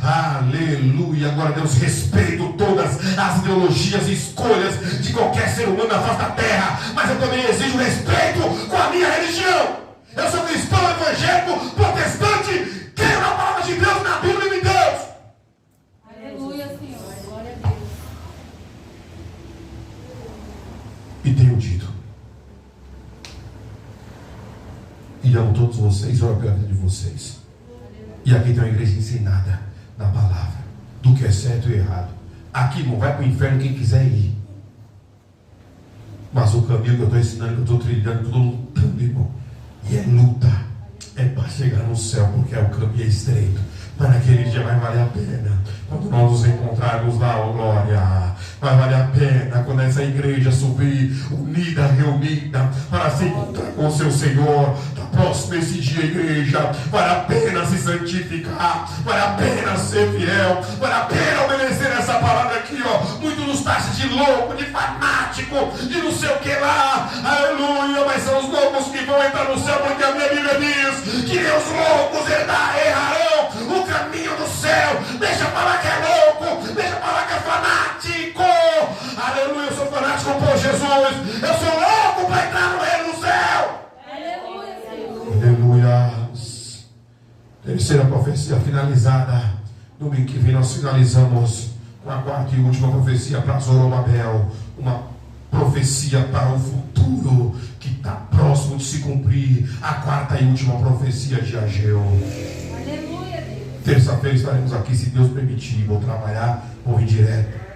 Aleluia. Agora Deus, respeito todas as ideologias e escolhas de qualquer ser humano na face da terra, mas eu também exijo respeito com a minha religião. Eu sou cristão, evangélico, protestante, creio na palavra de Deus, na Bíblia de Deus. Aleluia, Senhor. Glória a Deus. E tenho dito, e amo todos vocês, oro pela vida de vocês. E aqui tem uma igreja ensinada na palavra do que é certo e errado. Aqui, irmão, vai para o inferno quem quiser ir. Mas o caminho que eu estou ensinando, que eu estou trilhando, que eu estou lutando, irmão, e é luta, é para chegar no céu, porque o caminho é estreito. Mas naquele dia vai valer a pena. Quando nós nos encontrarmos lá, oh glória, vai valer a pena quando essa igreja subir, unida, reunida, para se encontrar com o seu Senhor. Está próximo esse dia, igreja. Vale a pena se santificar, vale a pena ser fiel, vale a pena obedecer essa palavra aqui, ó. Muito nos taxa de louco, de fanático, de não sei o que lá. Aleluia, mas são os loucos que vão entrar no céu, porque a minha Bíblia diz que nem os loucos errarão o caminho do céu. Deixa falar que é louco, deixa falar que é fanático. Aleluia, eu sou fanático por Jesus. Eu sou louco para entrar no reino do céu. Aleluia, Senhor. Aleluia. Terceira profecia finalizada. Domingo que vem nós finalizamos com a quarta e última profecia para Zorobabel. Uma profecia para o futuro que está próximo de se cumprir. A quarta e última profecia de Ageu. Aleluia, Deus. Terça-feira estaremos aqui, se Deus permitir. Vou trabalhar, vou vir direto.